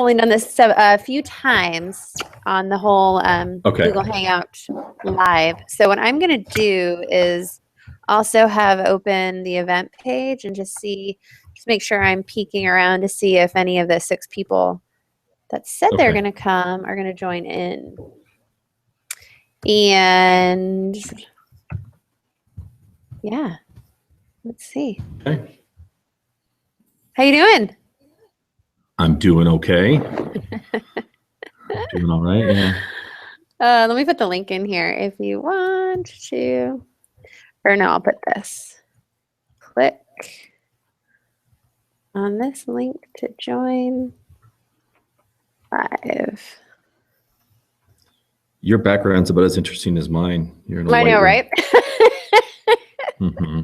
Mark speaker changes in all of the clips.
Speaker 1: only done this a few times on the whole Google Hangout Live. So what I'm going to do is also have open the event page and just make sure I'm peeking around to see if any of the 6 people that said they're going to come are going to join in. And yeah, let's see.
Speaker 2: Okay.
Speaker 1: How you doing?
Speaker 2: I'm doing okay. Doing all right, yeah.
Speaker 1: Let me put the link in here if you want to. Or no, I'll put this. Click on this link to join live.
Speaker 2: Your background's about as interesting as mine. You're in a
Speaker 1: I know, right?
Speaker 2: Mm-hmm.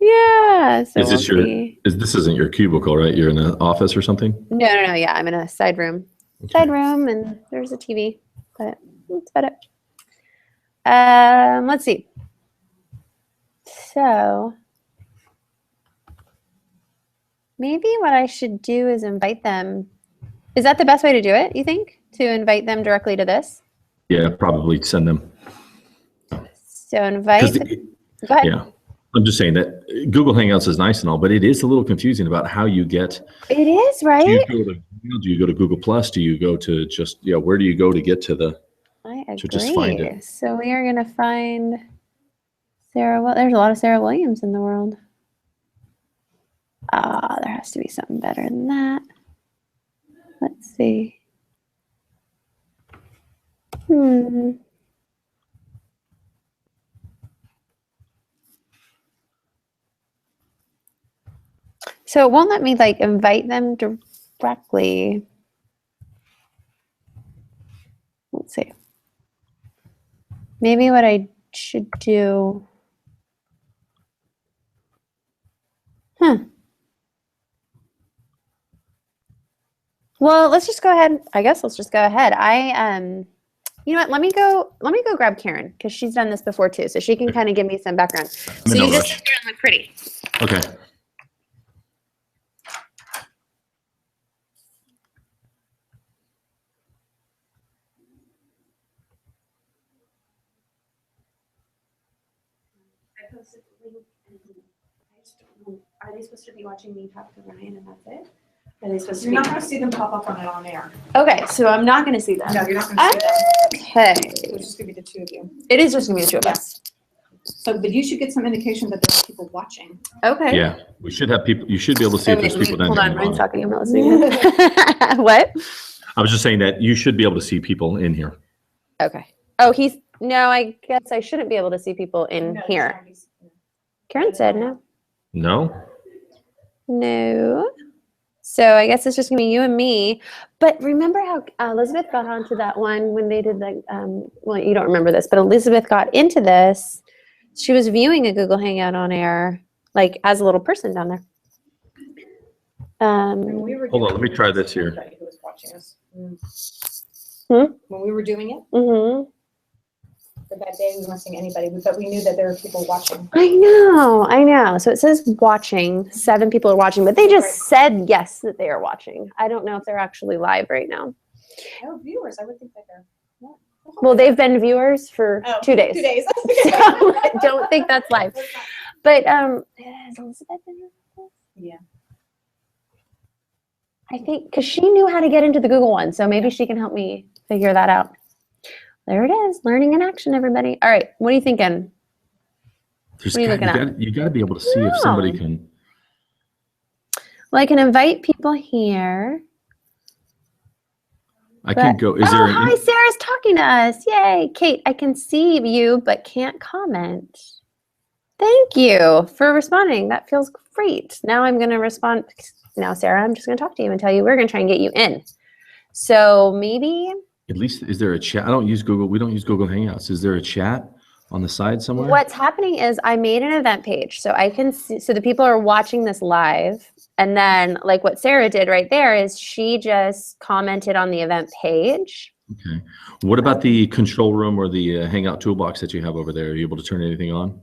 Speaker 1: Yeah. So
Speaker 2: this isn't your cubicle, right? You're in an office or something?
Speaker 1: No. Yeah, I'm in a side room. Okay. Side room, and there's a TV, but that's about it. Let's see. So maybe what I should do is invite them. Is that the best way to do it, you think? To invite them directly to this?
Speaker 2: Yeah, probably send them.
Speaker 1: So invite. Go ahead.
Speaker 2: Yeah. I'm just saying that Google Hangouts is nice and all, but it is a little confusing about how you get.
Speaker 1: It is, right?
Speaker 2: Do you go to Google Plus? Do you go to just, where do you go to get to the,
Speaker 1: I agree.
Speaker 2: to just find it?
Speaker 1: So we are going to find Sarah. Well, there's a lot of Sarah Williams in the world. There has to be something better than that. Let's see. So it won't let me invite them directly. Let's see. Maybe what I should do. Well, let's just go ahead. I guess let's just go ahead. You know what? Let me go grab Karen because she's done this before too, so she can kind of give me some background. So you just sit there and look pretty.
Speaker 2: Okay.
Speaker 1: I posted the link, and I just don't know. Are they supposed to be watching me talk to Ryan, and that's it? Are they supposed to?
Speaker 3: You're not going to see them pop up on air.
Speaker 1: Okay, so I'm not going to see them.
Speaker 3: No, you're not going to see them.
Speaker 1: Okay.
Speaker 3: It's just going to be the 2 of you.
Speaker 1: It is just going to be the 2 of us.
Speaker 3: So, but you should get some indication that there are people watching.
Speaker 1: Okay.
Speaker 2: Yeah, we should have people. You should be able to see if there's people down there.
Speaker 1: Hold on, Ryan's talking. I'm not listening. What?
Speaker 2: I was just saying that you should be able to see people in here.
Speaker 1: Okay. Oh, no, I guess I shouldn't be able to see people in here. Karen said no.
Speaker 2: No?
Speaker 1: No. So I guess it's just gonna be you and me. But remember how Elizabeth got onto that one when they did well, you don't remember this, but Elizabeth got into this. She was viewing a Google Hangout on air, as a little person down there.
Speaker 2: Hold on, let me try this here.
Speaker 3: Who was watching us.
Speaker 1: When
Speaker 3: we were doing it?
Speaker 1: Mm-hmm.
Speaker 3: For that day, we weren't seeing anybody, but we knew that there were people watching.
Speaker 1: I know. So it says watching. 7 people are watching, but they just said yes that they are watching. I don't know if they're actually live right now.
Speaker 3: Oh, viewers. I would think that they're. Yeah.
Speaker 1: Well, they've been viewers for 2 days.
Speaker 3: 2 days.
Speaker 1: So I don't think that's live. But has Elizabeth been here?
Speaker 3: Yeah.
Speaker 1: I think because she knew how to get into the Google one, so maybe she can help me figure that out. There it is, learning in action, everybody. All right, what are you thinking? What are you looking at?
Speaker 2: You got to be able to see if somebody can.
Speaker 1: Well, I can invite people here.
Speaker 2: I can go. Is there?
Speaker 1: Hi, Sarah's talking to us. Yay, Kate. I can see you, but can't comment. Thank you for responding. That feels great. Now I'm going to respond. Now, Sarah, I'm just going to talk to you and tell you we're going to try and get you in. So maybe.
Speaker 2: At least, is there a chat? I don't use Google. We don't use Google Hangouts. Is there a chat on the side somewhere?
Speaker 1: What's happening is I made an event page so I can see, so the people are watching this live. And then what Sarah did right there is she just commented on the event page.
Speaker 2: Okay. What about the control room or the Hangout toolbox that you have over there? Are you able to turn anything on?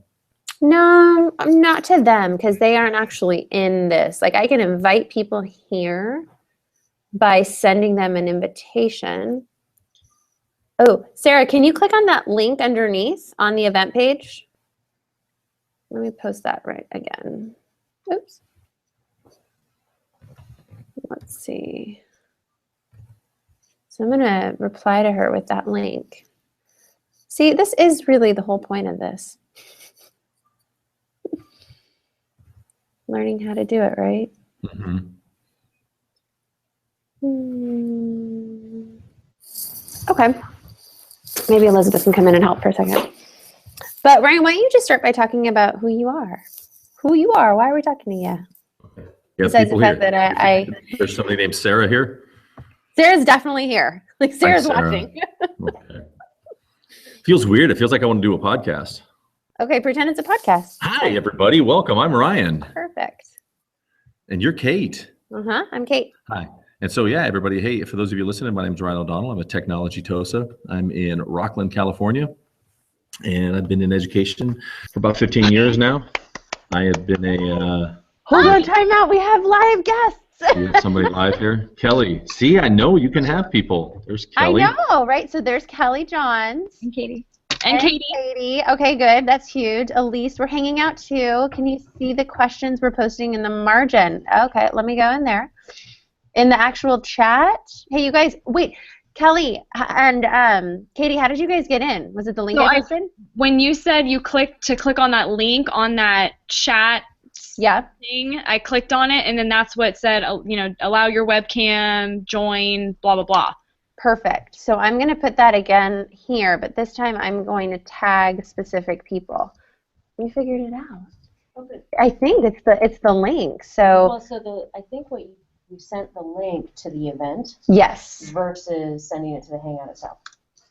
Speaker 1: No, not to them because they aren't actually in this. I can invite people here. by sending them an invitation. Oh, Sarah, can you click on that link underneath on the event page? Let me post that right again. Oops. Let's see. So I'm going to reply to her with that link. See, this is really the whole point of this. Learning how to do it, right?
Speaker 2: Mm-hmm.
Speaker 1: Okay. Maybe Elizabeth can come in and help for a second. But Ryan, why don't you just start by talking about who you are? Who you are? Why are we talking to you?
Speaker 2: Okay. Yeah,
Speaker 1: besides the fact
Speaker 2: here.
Speaker 1: that
Speaker 2: There's somebody named Sarah here.
Speaker 1: Sarah's definitely here. Like Sarah's watching.
Speaker 2: Okay. Feels weird. It feels like I want to do a podcast.
Speaker 1: Okay, pretend it's a podcast.
Speaker 2: Hi, everybody. Welcome. I'm Ryan.
Speaker 1: Perfect.
Speaker 2: And you're Kate.
Speaker 1: I'm Kate.
Speaker 2: Hi. And so, yeah, everybody. Hey, for those of you listening, my name is Ryan O'Donnell. I'm a technology TOSA. I'm in Rocklin, California. And I've been in education for about 15 years now. I have been a...
Speaker 1: Hold on, time out. We have live guests.
Speaker 2: We have somebody live here. Kelly. See, I know you can have people. There's Kelly.
Speaker 1: I know, right? So there's Kelly Johns.
Speaker 3: And Katie.
Speaker 1: And Katie. Okay, good. That's huge. Elise, we're hanging out too. Can you see the questions we're posting in the margin? Okay, let me go in there. In the actual chat. Hey, you guys, wait. Kelly and Katie, how did you guys get in? Was it the link I posted?
Speaker 4: When you said you click on that link on that chat thing, I clicked on it, and then that's what said, allow your webcam, join, blah, blah, blah.
Speaker 1: Perfect. So I'm going to put that again here, but this time I'm going to tag specific people. We figured it out.
Speaker 5: Okay.
Speaker 1: I think it's the link. So
Speaker 5: Well, so I think what you sent the link to the event.
Speaker 1: Yes.
Speaker 5: Versus sending it to the Hangout itself.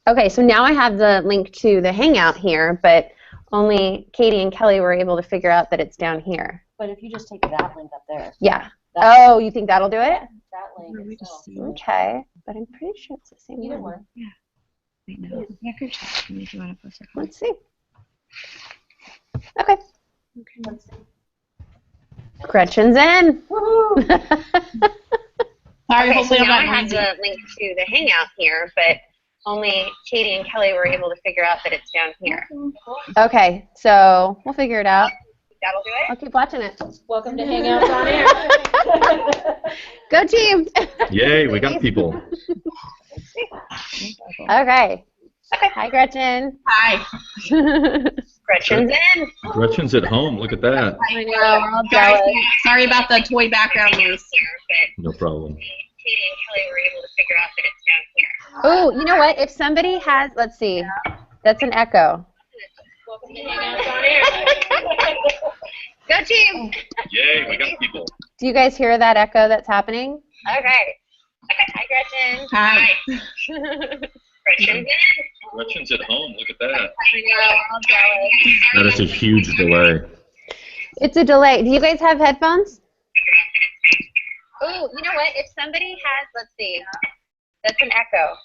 Speaker 1: Okay, so now I have the link to the Hangout here, but only Katie and Kelly were able to figure out that it's down here.
Speaker 5: But if you just take that link up there.
Speaker 1: Yeah. Oh, you think that'll do it?
Speaker 5: That link itself.
Speaker 1: Okay, but I'm pretty sure it's the same
Speaker 5: Either
Speaker 1: one.
Speaker 5: one.
Speaker 3: Yeah. Wait, no. Yeah, good chat. If you want to post it.
Speaker 1: Let's see. Okay.
Speaker 5: Let's see.
Speaker 1: Gretchen's in.
Speaker 5: Woohoo!
Speaker 3: Sorry,
Speaker 1: Okay, so
Speaker 3: hopefully
Speaker 1: now I
Speaker 3: I'm not
Speaker 1: have
Speaker 3: noisy.
Speaker 1: the link to the Hangout here, but only Katie and Kelly were able to figure out that it's down here. Okay, so we'll figure it out. That'll do it. I'll keep watching it.
Speaker 5: Welcome to Hangouts on Air.
Speaker 1: Go team!
Speaker 2: Yay, we got people.
Speaker 1: Okay. Hi, Gretchen.
Speaker 3: Hi.
Speaker 1: Gretchen's in.
Speaker 2: Gretchen's at home. Look at that.
Speaker 1: I know, we're all jealous.
Speaker 3: Sorry about the toy background noise.
Speaker 2: No problem.
Speaker 1: Katie and Kelly were able to figure out that it's down here. Oh, you know what? If somebody has, let's see, that's an echo.
Speaker 5: Welcome to Hangouts on Air.
Speaker 1: Go team!
Speaker 2: Yay, we got people.
Speaker 1: Do you guys hear that echo that's happening? Okay. Hi, Gretchen.
Speaker 3: Hi.
Speaker 1: Gretchen's in.
Speaker 2: Gretchen's at home. Look at that.
Speaker 1: I know, we're all jealous.
Speaker 2: That is a huge delay.
Speaker 1: It's a delay. Do you guys have headphones? Oh, you know what? If somebody has, let's see, that's an echo.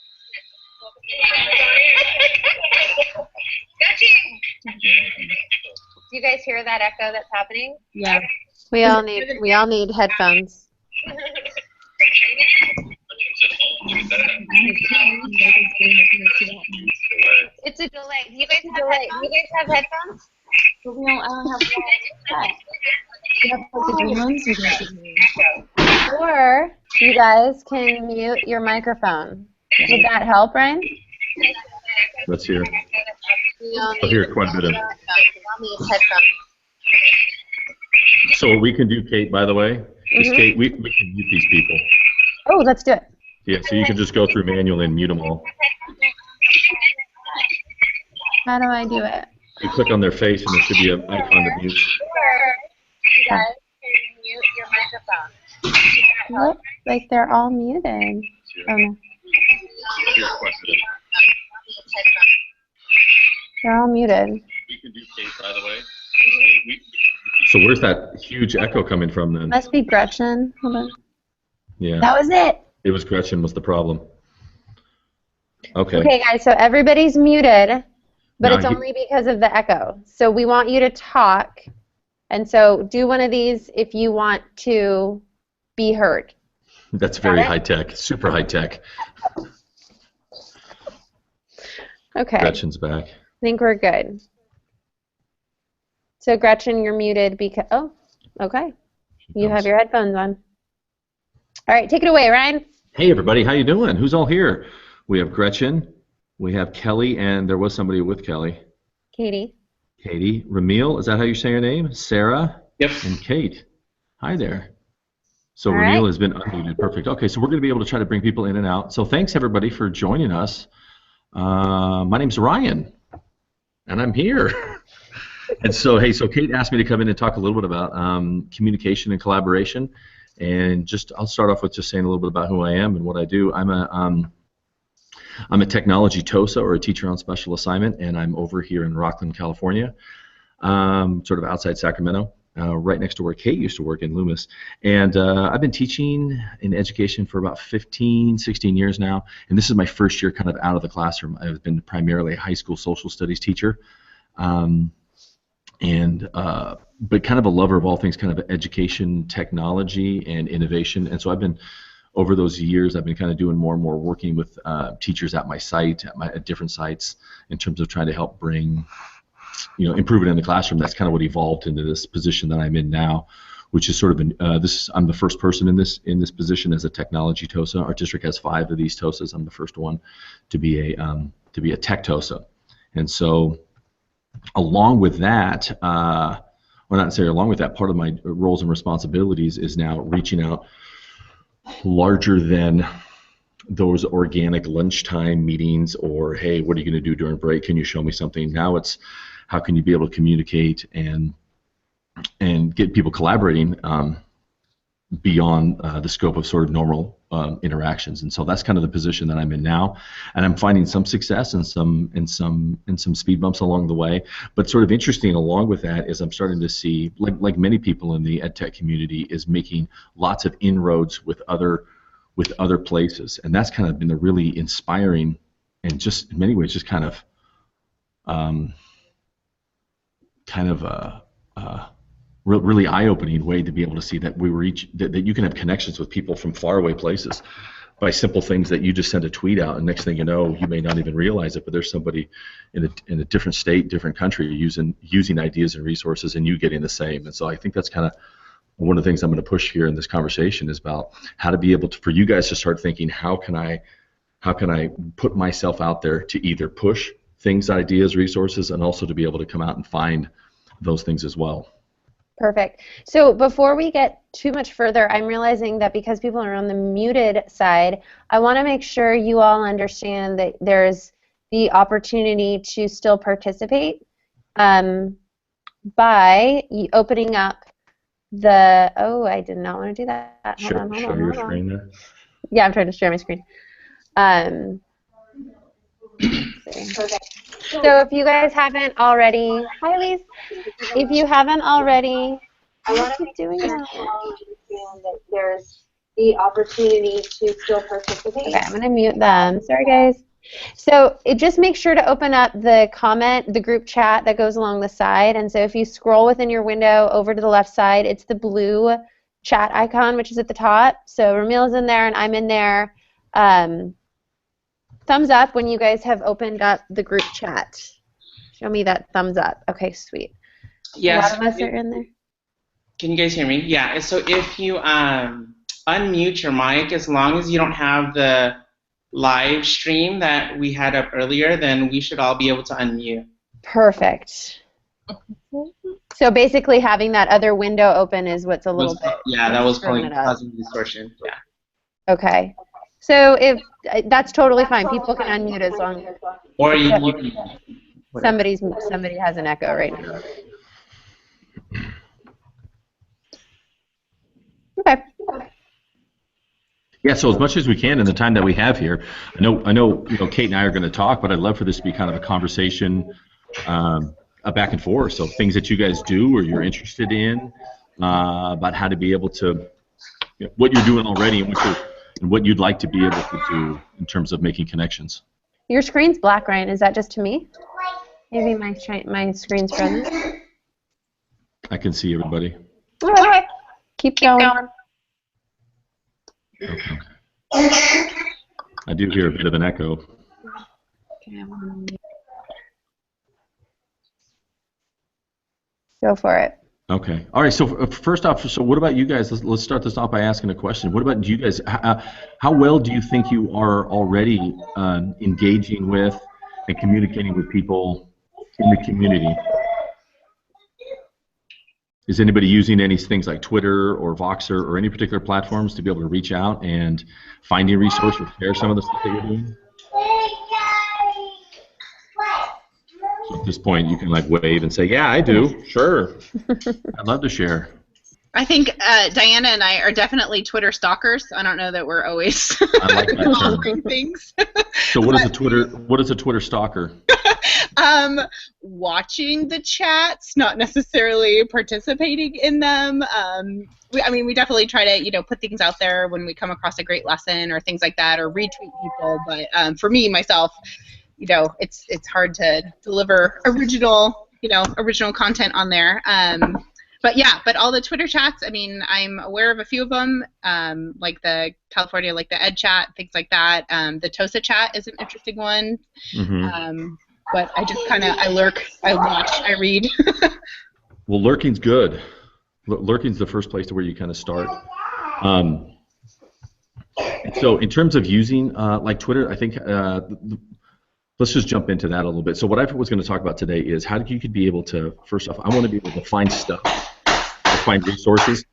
Speaker 1: Got you. Do you guys hear that echo that's happening?
Speaker 3: Yeah.
Speaker 1: We all need headphones. It's a delay. Do you guys have headphones?
Speaker 3: But we don't, I don't have you have like the green ones? You can see
Speaker 1: Or you guys can mute your microphone. Would that help, Ryan?
Speaker 2: Let's hear. I'll hear quite a bit of. So what we can do, Kate, by the way, is Kate, we can mute these people.
Speaker 1: Oh, let's do it.
Speaker 2: Yeah, so you can just go through manually and mute them all.
Speaker 1: How do I do it?
Speaker 2: You click on their face and there should be an icon to mute.
Speaker 1: Or you guys can mute your microphone. Looks like they're all muted. Oh no. They're all muted.
Speaker 2: We can do Kate, by the way. So where's that huge echo coming from then?
Speaker 1: Must be Gretchen. Hold on.
Speaker 2: Yeah.
Speaker 1: That was it.
Speaker 2: It was Gretchen was the problem. Okay.
Speaker 1: Okay, guys, so everybody's muted, but
Speaker 2: Now
Speaker 1: it's only because of the echo. So we want you to talk, and so do one of these if you want to be heard.
Speaker 2: That's very high tech, super high tech.
Speaker 1: Okay.
Speaker 2: Gretchen's back.
Speaker 1: I think we're good. So Gretchen, you're muted because, oh, okay. You have your headphones on. All right, take it away, Ryan.
Speaker 2: Hey everybody, how you doing? Who's all here? We have Gretchen, we have Kelly, and there was somebody with Kelly.
Speaker 1: Katie.
Speaker 2: Katie. Ramil, is that how you say your name? Sarah?
Speaker 6: Yep.
Speaker 2: And Kate. Hi there. So
Speaker 1: All
Speaker 2: Ramil
Speaker 1: right.
Speaker 2: has been unmuted. Perfect. Okay, so we're going to be able to try to bring people in and out. So thanks everybody for joining us. My name's Ryan, and I'm here. And so, hey, so Kate asked me to come in and talk a little bit about communication and collaboration. And I'll start off with just saying a little bit about who I am and what I do. I'm a technology TOSA, or a teacher on special assignment, and I'm over here in Rocklin, California, sort of outside Sacramento, right next to where Kate used to work in Loomis. And I've been teaching in education for about 15, 16 years now, and this is my first year kind of out of the classroom. I've been primarily a high school social studies teacher. But kind of a lover of all things kind of education, technology, and innovation. And so over those years, I've been kind of doing more and more working with teachers at my site, at different sites, in terms of trying to help bring, improve it in the classroom. That's kind of what evolved into this position that I'm in now, which is sort of I'm the first person in this position as a technology TOSA. Our district has 5 of these TOSAs. I'm the first one to be a tech TOSA, and so. Along with that, or not necessarily along with that, part of my roles and responsibilities is now reaching out larger than those organic lunchtime meetings or, hey, what are you going to do during break? Can you show me something? Now it's how can you be able to communicate and get people collaborating beyond the scope of sort of normal interactions. And so that's kind of the position that I'm in now, and I'm finding some success and some speed bumps along the way. But sort of interesting along with that is I'm starting to see, like many people in the ed tech community, is making lots of inroads with other places, and that's kind of been a really inspiring and just in many ways just kind of really eye-opening way to be able to see that that you can have connections with people from faraway places by simple things that you just send a tweet out, and next thing you know, you may not even realize it, but there's somebody in a different state, different country using ideas and resources, and you getting the same. And so I think that's kind of one of the things I'm going to push here in this conversation is about how to be able to, for you guys to start thinking, how can I put myself out there to either push things, ideas, resources, and also to be able to come out and find those things as well.
Speaker 1: Perfect. So before we get too much further, I'm realizing that because people are on the muted side, I want to make sure you all understand that there's the opportunity to still participate by opening up the, I did not want to do that. Hold on.
Speaker 2: Show your screen there.
Speaker 1: Yeah, I'm trying to share my screen. So if you guys haven't already, hi Elise, if you haven't already,
Speaker 5: I want to doing that. That there's the opportunity to still participate.
Speaker 1: Okay, I'm going to mute them. Sorry guys. So just make sure to open up the group chat that goes along the side. And so if you scroll within your window over to the left side, it's the blue chat icon, which is at the top. So Ramil's in there and I'm in there. Thumbs up when you guys have opened up the group chat. Show me that thumbs up. Okay, sweet.
Speaker 6: Yes.
Speaker 1: A lot of us are in there.
Speaker 6: Can you guys hear me? Yeah. So if you unmute your mic, as long as you don't have the live stream that we had up earlier, then we should all be able to unmute.
Speaker 1: Perfect. So basically having that other window open is what's a little bit.
Speaker 6: Yeah, that was causing distortion. Yeah.
Speaker 1: Okay. So if that's totally fine, people can unmute as long as.
Speaker 6: Or you
Speaker 1: somebody has an echo right now. Okay.
Speaker 2: Yeah. So as much as we can in the time that we have here, I know, Kate and I are going to talk, but I'd love for this to be kind of a conversation, a back and forth. So things that you guys do or you're interested in, about how to be able to, what you're doing already and what you'd like to be able to do in terms of making connections.
Speaker 1: Your screen's black, Ryan. Is that just to me? Maybe my screen's frozen.
Speaker 2: I can see everybody.
Speaker 1: All right. Keep going.
Speaker 2: Okay. I do hear a bit of an echo.
Speaker 1: Go for it.
Speaker 2: Okay. All right. So first off, so what about you guys? Let's start this off by asking a question. What about you guys? How well do you think you are already engaging with and communicating with people in the community? Is anybody using any things like Twitter or Voxer or any particular platforms to be able to reach out and find a resource or share some of the stuff that you're doing? So at this point, you can like wave and say, "Yeah, I do. Sure, I'd love to share."
Speaker 7: I think Diana and I are definitely Twitter stalkers. I don't know that we're always
Speaker 2: I like that
Speaker 7: following things.
Speaker 2: So what is a Twitter? What is a Twitter stalker?
Speaker 7: Watching the chats, not necessarily participating in them. We definitely try to put things out there when we come across a great lesson or things like that, or retweet people. But for me myself, it's hard to deliver original content on there. But all the Twitter chats, I'm aware of a few of them, like the California, like the Ed chat, things like that. The TOSA chat is an interesting one. Mm-hmm. But I just I lurk, I watch, I read.
Speaker 2: Well, lurking's good. Lurking's the first place to where you kind of start. So in terms of using like Twitter, I think let's just jump into that a little bit. So what I was going to talk about today is how you could be able to, first off, I want to be able to find stuff, find resources,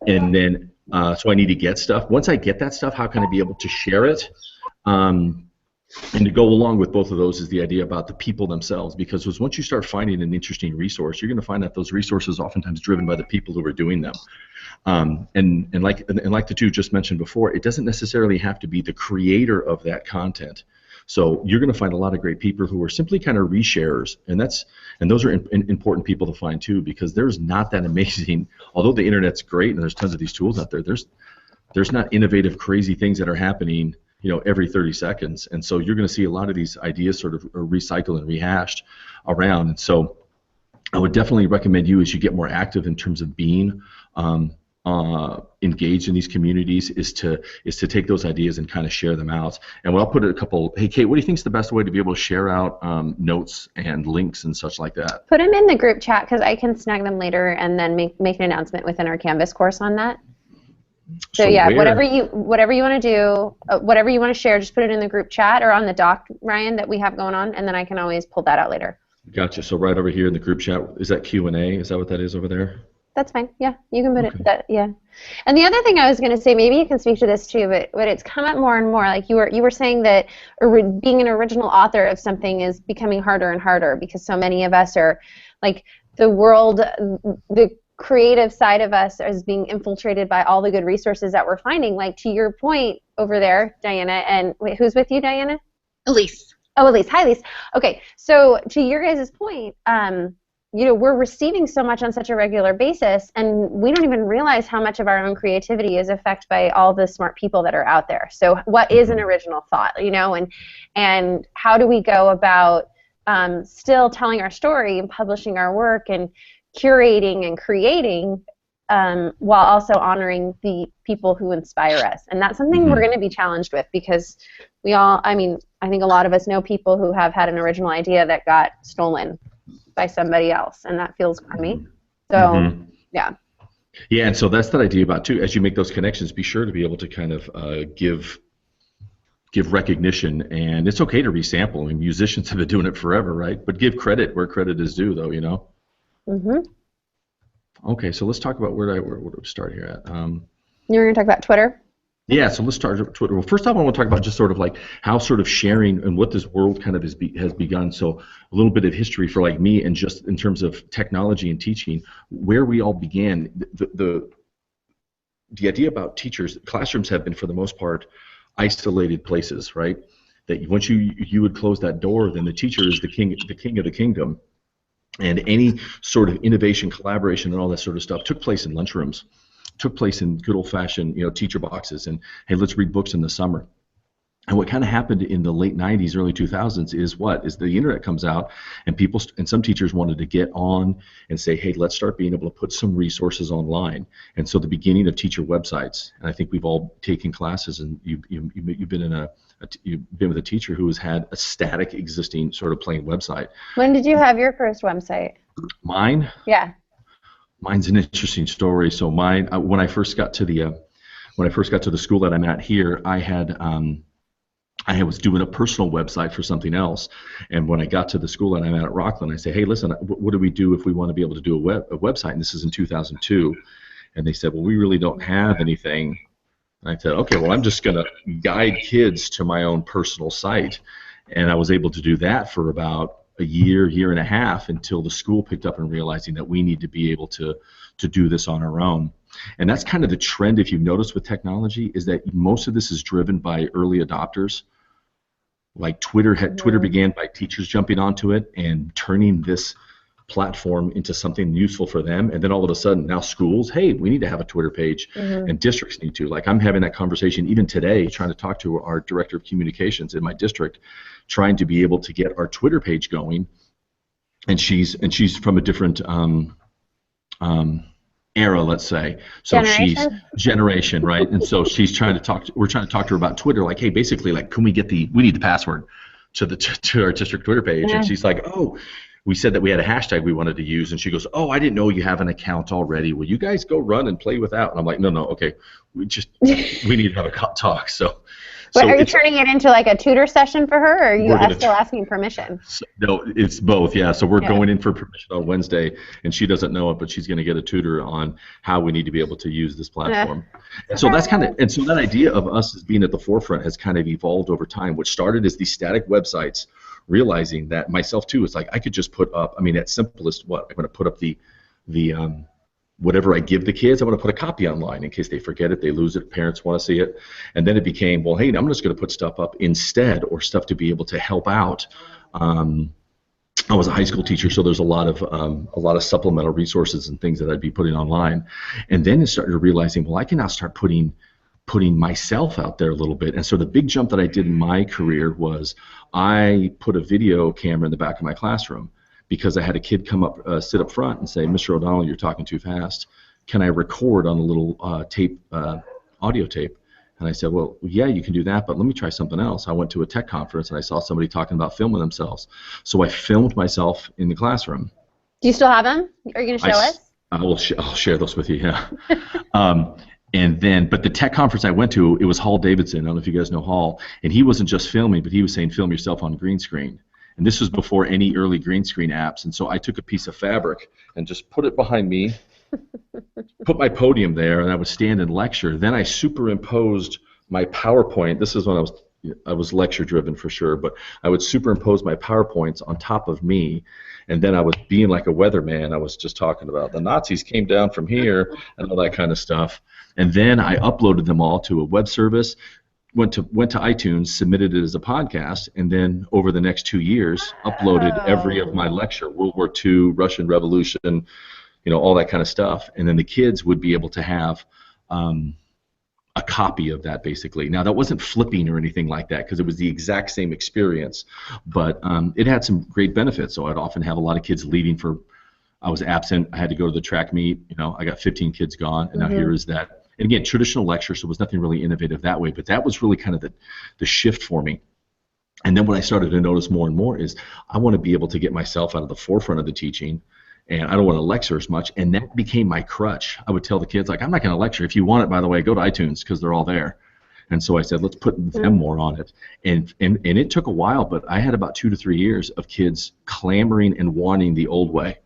Speaker 2: and then so I need to get stuff. Once I get that stuff, how can I be able to share it? And to go along with both of those is the idea about the people themselves, because once you start finding an interesting resource, you're going to find that those resources are oftentimes driven by the people who are doing them. And like the two just mentioned before, it doesn't necessarily have to be the creator of that content. So you're going to find a lot of great people who are simply kind of resharers, and those are important people to find too, because there's not that amazing. Although the internet's great and there's tons of these tools out there, there's not innovative, crazy things that are happening every 30 seconds. And so you're going to see a lot of these ideas sort of recycled and rehashed around. And so I would definitely recommend you, as you get more active in terms of being engaged in these communities, is to take those ideas and kind of share them out. And I'll put a couple, hey Kate, what do you think is the best way to be able to share out notes and links and such like that?
Speaker 1: Put them in the group chat, because I can snag them later and then make an announcement within our Canvas course on that. So yeah, whatever you want to do, whatever you want to share, just put it in the group chat or on the doc, Ryan, that we have going on, and then I can always pull that out later.
Speaker 2: Gotcha. So right over here in the group chat, is that Q&A? Is that what that is over there?
Speaker 1: That's fine. Yeah, you can put it. Yeah. And the other thing I was going to say, maybe you can speak to this too, but it's come up more and more. Like you were saying that being an original author of something is becoming harder and harder, because so many of us are like the creative side of us is being infiltrated by all the good resources that we're finding. Like to your point over there, Diana, and wait, who's with you, Diana?
Speaker 7: Elise.
Speaker 1: Oh, Elise. Hi, Elise. Okay, so to your guys' point, we're receiving so much on such a regular basis, and we don't even realize how much of our own creativity is affected by all the smart people that are out there. So what is an original thought, and how do we go about still telling our story and publishing our work and curating and creating while also honoring the people who inspire us? And that's something we're going to be challenged with, because I think a lot of us know people who have had an original idea that got stolen by somebody else, and that feels crummy. So yeah,
Speaker 2: and so that's that idea about too, as you make those connections, be sure to be able to kind of give recognition. And it's okay to resample. I mean, musicians have been doing it forever, right? But give credit where credit is due, though, Okay, so let's talk about where do we start here at?
Speaker 1: You're going to talk about Twitter?
Speaker 2: Yeah, so let's start with Twitter. Well, first off, I want to talk about just sort of like how sort of sharing and what this world kind of has begun. So a little bit of history for like me, and just in terms of technology and teaching, where we all began. The idea about teachers, classrooms have been for the most part isolated places, right? That once you would close that door, then the teacher is the king of the kingdom. And any sort of innovation, collaboration, and all that sort of stuff took place in lunchrooms, took place in good old-fashioned, teacher boxes, and hey, let's read books in the summer. And what kind of happened in the late 90s, early 2000s is the internet comes out, and people and some teachers wanted to get on and say, hey, let's start being able to put some resources online. And so the beginning of teacher websites, and I think we've all taken classes, and you've been you've been with a teacher who has had a static existing sort of plain website.
Speaker 1: When did you have your first website?
Speaker 2: Mine?
Speaker 1: Yeah.
Speaker 2: Mine's an interesting story. So mine, when I first got to the school that I'm at here, I was doing a personal website for something else, and when I got to the school that I'm at Rocklin, I say, hey, listen, what do we do if we want to be able to do a website? And this is in 2002, and they said, well, we really don't have anything. And I said, okay, well, I'm just going to guide kids to my own personal site, and I was able to do that for about a year and a half, until the school picked up and realizing that we need to be able to do this on our own. And that's kind of the trend, if you've noticed with technology, is that most of this is driven by early adopters. Like Twitter began by teachers jumping onto it and turning this platform into something useful for them, and then all of a sudden now schools, hey, we need to have a Twitter page, and districts need to. Like, I'm having that conversation even today, trying to talk to our director of communications in my district, trying to be able to get our Twitter page going, and she's from a different era, let's say. So she's generation, right? And so she's trying to talk. We're trying to talk to her about Twitter. Like, hey, basically, like, can we get we need the password to our district Twitter page? And she's like, oh, we said that we had a hashtag we wanted to use, and she goes, oh, I didn't know you have an account already. Will you guys go run and play with that? And I'm like, no, okay, we need to have a talk. So.
Speaker 1: But are you turning it into like a tutor session for her, or are you still asking permission?
Speaker 2: No, it's both, yeah. So we're going in for permission on Wednesday, and she doesn't know it, but she's going to get a tutor on how we need to be able to use this platform. And so that's so that idea of us as being at the forefront has kind of evolved over time, which started as these static websites, realizing that myself too, it's like I could just put up, I mean, at simplest, I'm going to put up the whatever I give the kids, I'm going to put a copy online in case they forget it, they lose it, parents want to see it. And then it became, well, hey, I'm just going to put stuff up instead, or stuff to be able to help out. I was a high school teacher, so there's a lot of supplemental resources and things that I'd be putting online. And then it started realizing, well, I can now start putting myself out there a little bit. And so the big jump that I did in my career was I put a video camera in the back of my classroom, because I had a kid come up, sit up front and say, Mr. O'Donnell, you're talking too fast. Can I record on a little audio tape? And I said, well, yeah, you can do that, but let me try something else. I went to a tech conference, and I saw somebody talking about filming themselves. So I filmed myself in the classroom.
Speaker 1: Do you still have them? Are you going to show us?
Speaker 2: I'll share those with you, yeah. But the tech conference I went to, it was Hall Davidson. I don't know if you guys know Hall. And he wasn't just filming, but he was saying, film yourself on green screen. And this was before any early green screen apps. And so I took a piece of fabric and just put it behind me, put my podium there, and I would stand and lecture. Then I superimposed my PowerPoint. This is when I was lecture driven for sure, but I would superimpose my PowerPoints on top of me. And then I was being like a weatherman. I was just talking about the Nazis came down from here and all that kind of stuff. And then I uploaded them all to a web service. Went to iTunes, submitted it as a podcast, and then over the next 2 years, uploaded every of my lecture, World War II, Russian Revolution, all that kind of stuff. And then the kids would be able to have a copy of that, basically. Now, that wasn't flipping or anything like that, because it was the exact same experience, but it had some great benefits. So I'd often have a lot of kids leaving I was absent, I had to go to the track meet, I got 15 kids gone, and now here is that. And again, traditional lecture, so it was nothing really innovative that way, but that was really kind of the shift for me. And then what I started to notice more and more is I want to be able to get myself out of the forefront of the teaching, and I don't want to lecture as much, and that became my crutch. I would tell the kids, like, I'm not going to lecture. If you want it, by the way, go to iTunes, because they're all there. And so I said, let's put them more on it. And it took a while, but I had about 2 to 3 years of kids clamoring and wanting the old way.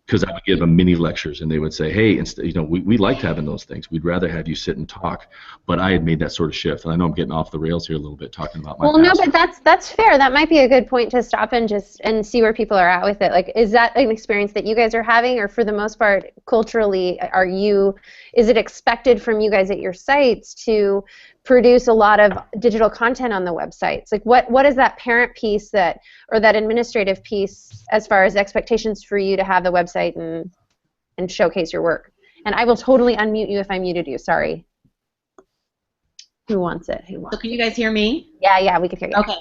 Speaker 2: Because I would give them mini lectures, and they would say, hey, we liked having those things. We'd rather have you sit and talk. But I had made that sort of shift. And I know I'm getting off the rails here a little bit talking about my past.
Speaker 1: No, but that's fair. That might be a good point to stop and see where people are at with it. Like, is that an experience that you guys are having, or for the most part, culturally, is it expected from you guys at your sites to produce a lot of digital content on the websites? Like, what is that parent piece or that administrative piece as far as expectations for you to have the website and showcase your work? And I will totally unmute you if I muted you. Sorry. Who wants it? Who wants
Speaker 8: So can you guys hear me?
Speaker 1: Yeah, we can hear you.
Speaker 8: Okay.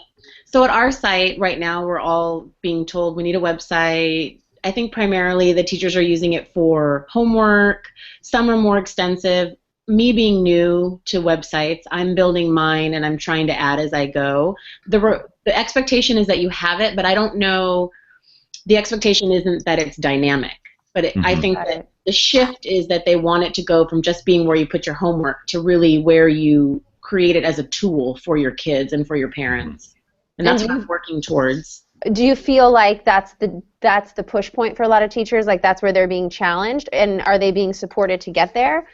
Speaker 8: So at our site right now, we're all being told we need a website. I think primarily the teachers are using it for homework. Some are more extensive. Me being new to websites, I'm building mine and I'm trying to add as I go. The expectation is that you have it, but I don't know. The expectation isn't that it's dynamic. But I think that the shift is that they want it to go from just being where you put your homework to really where you create it as a tool for your kids and for your parents. And that's what I'm working towards.
Speaker 1: Do you feel like that's the push point for a lot of teachers? Like that's where they're being challenged, and are they being supported to get there?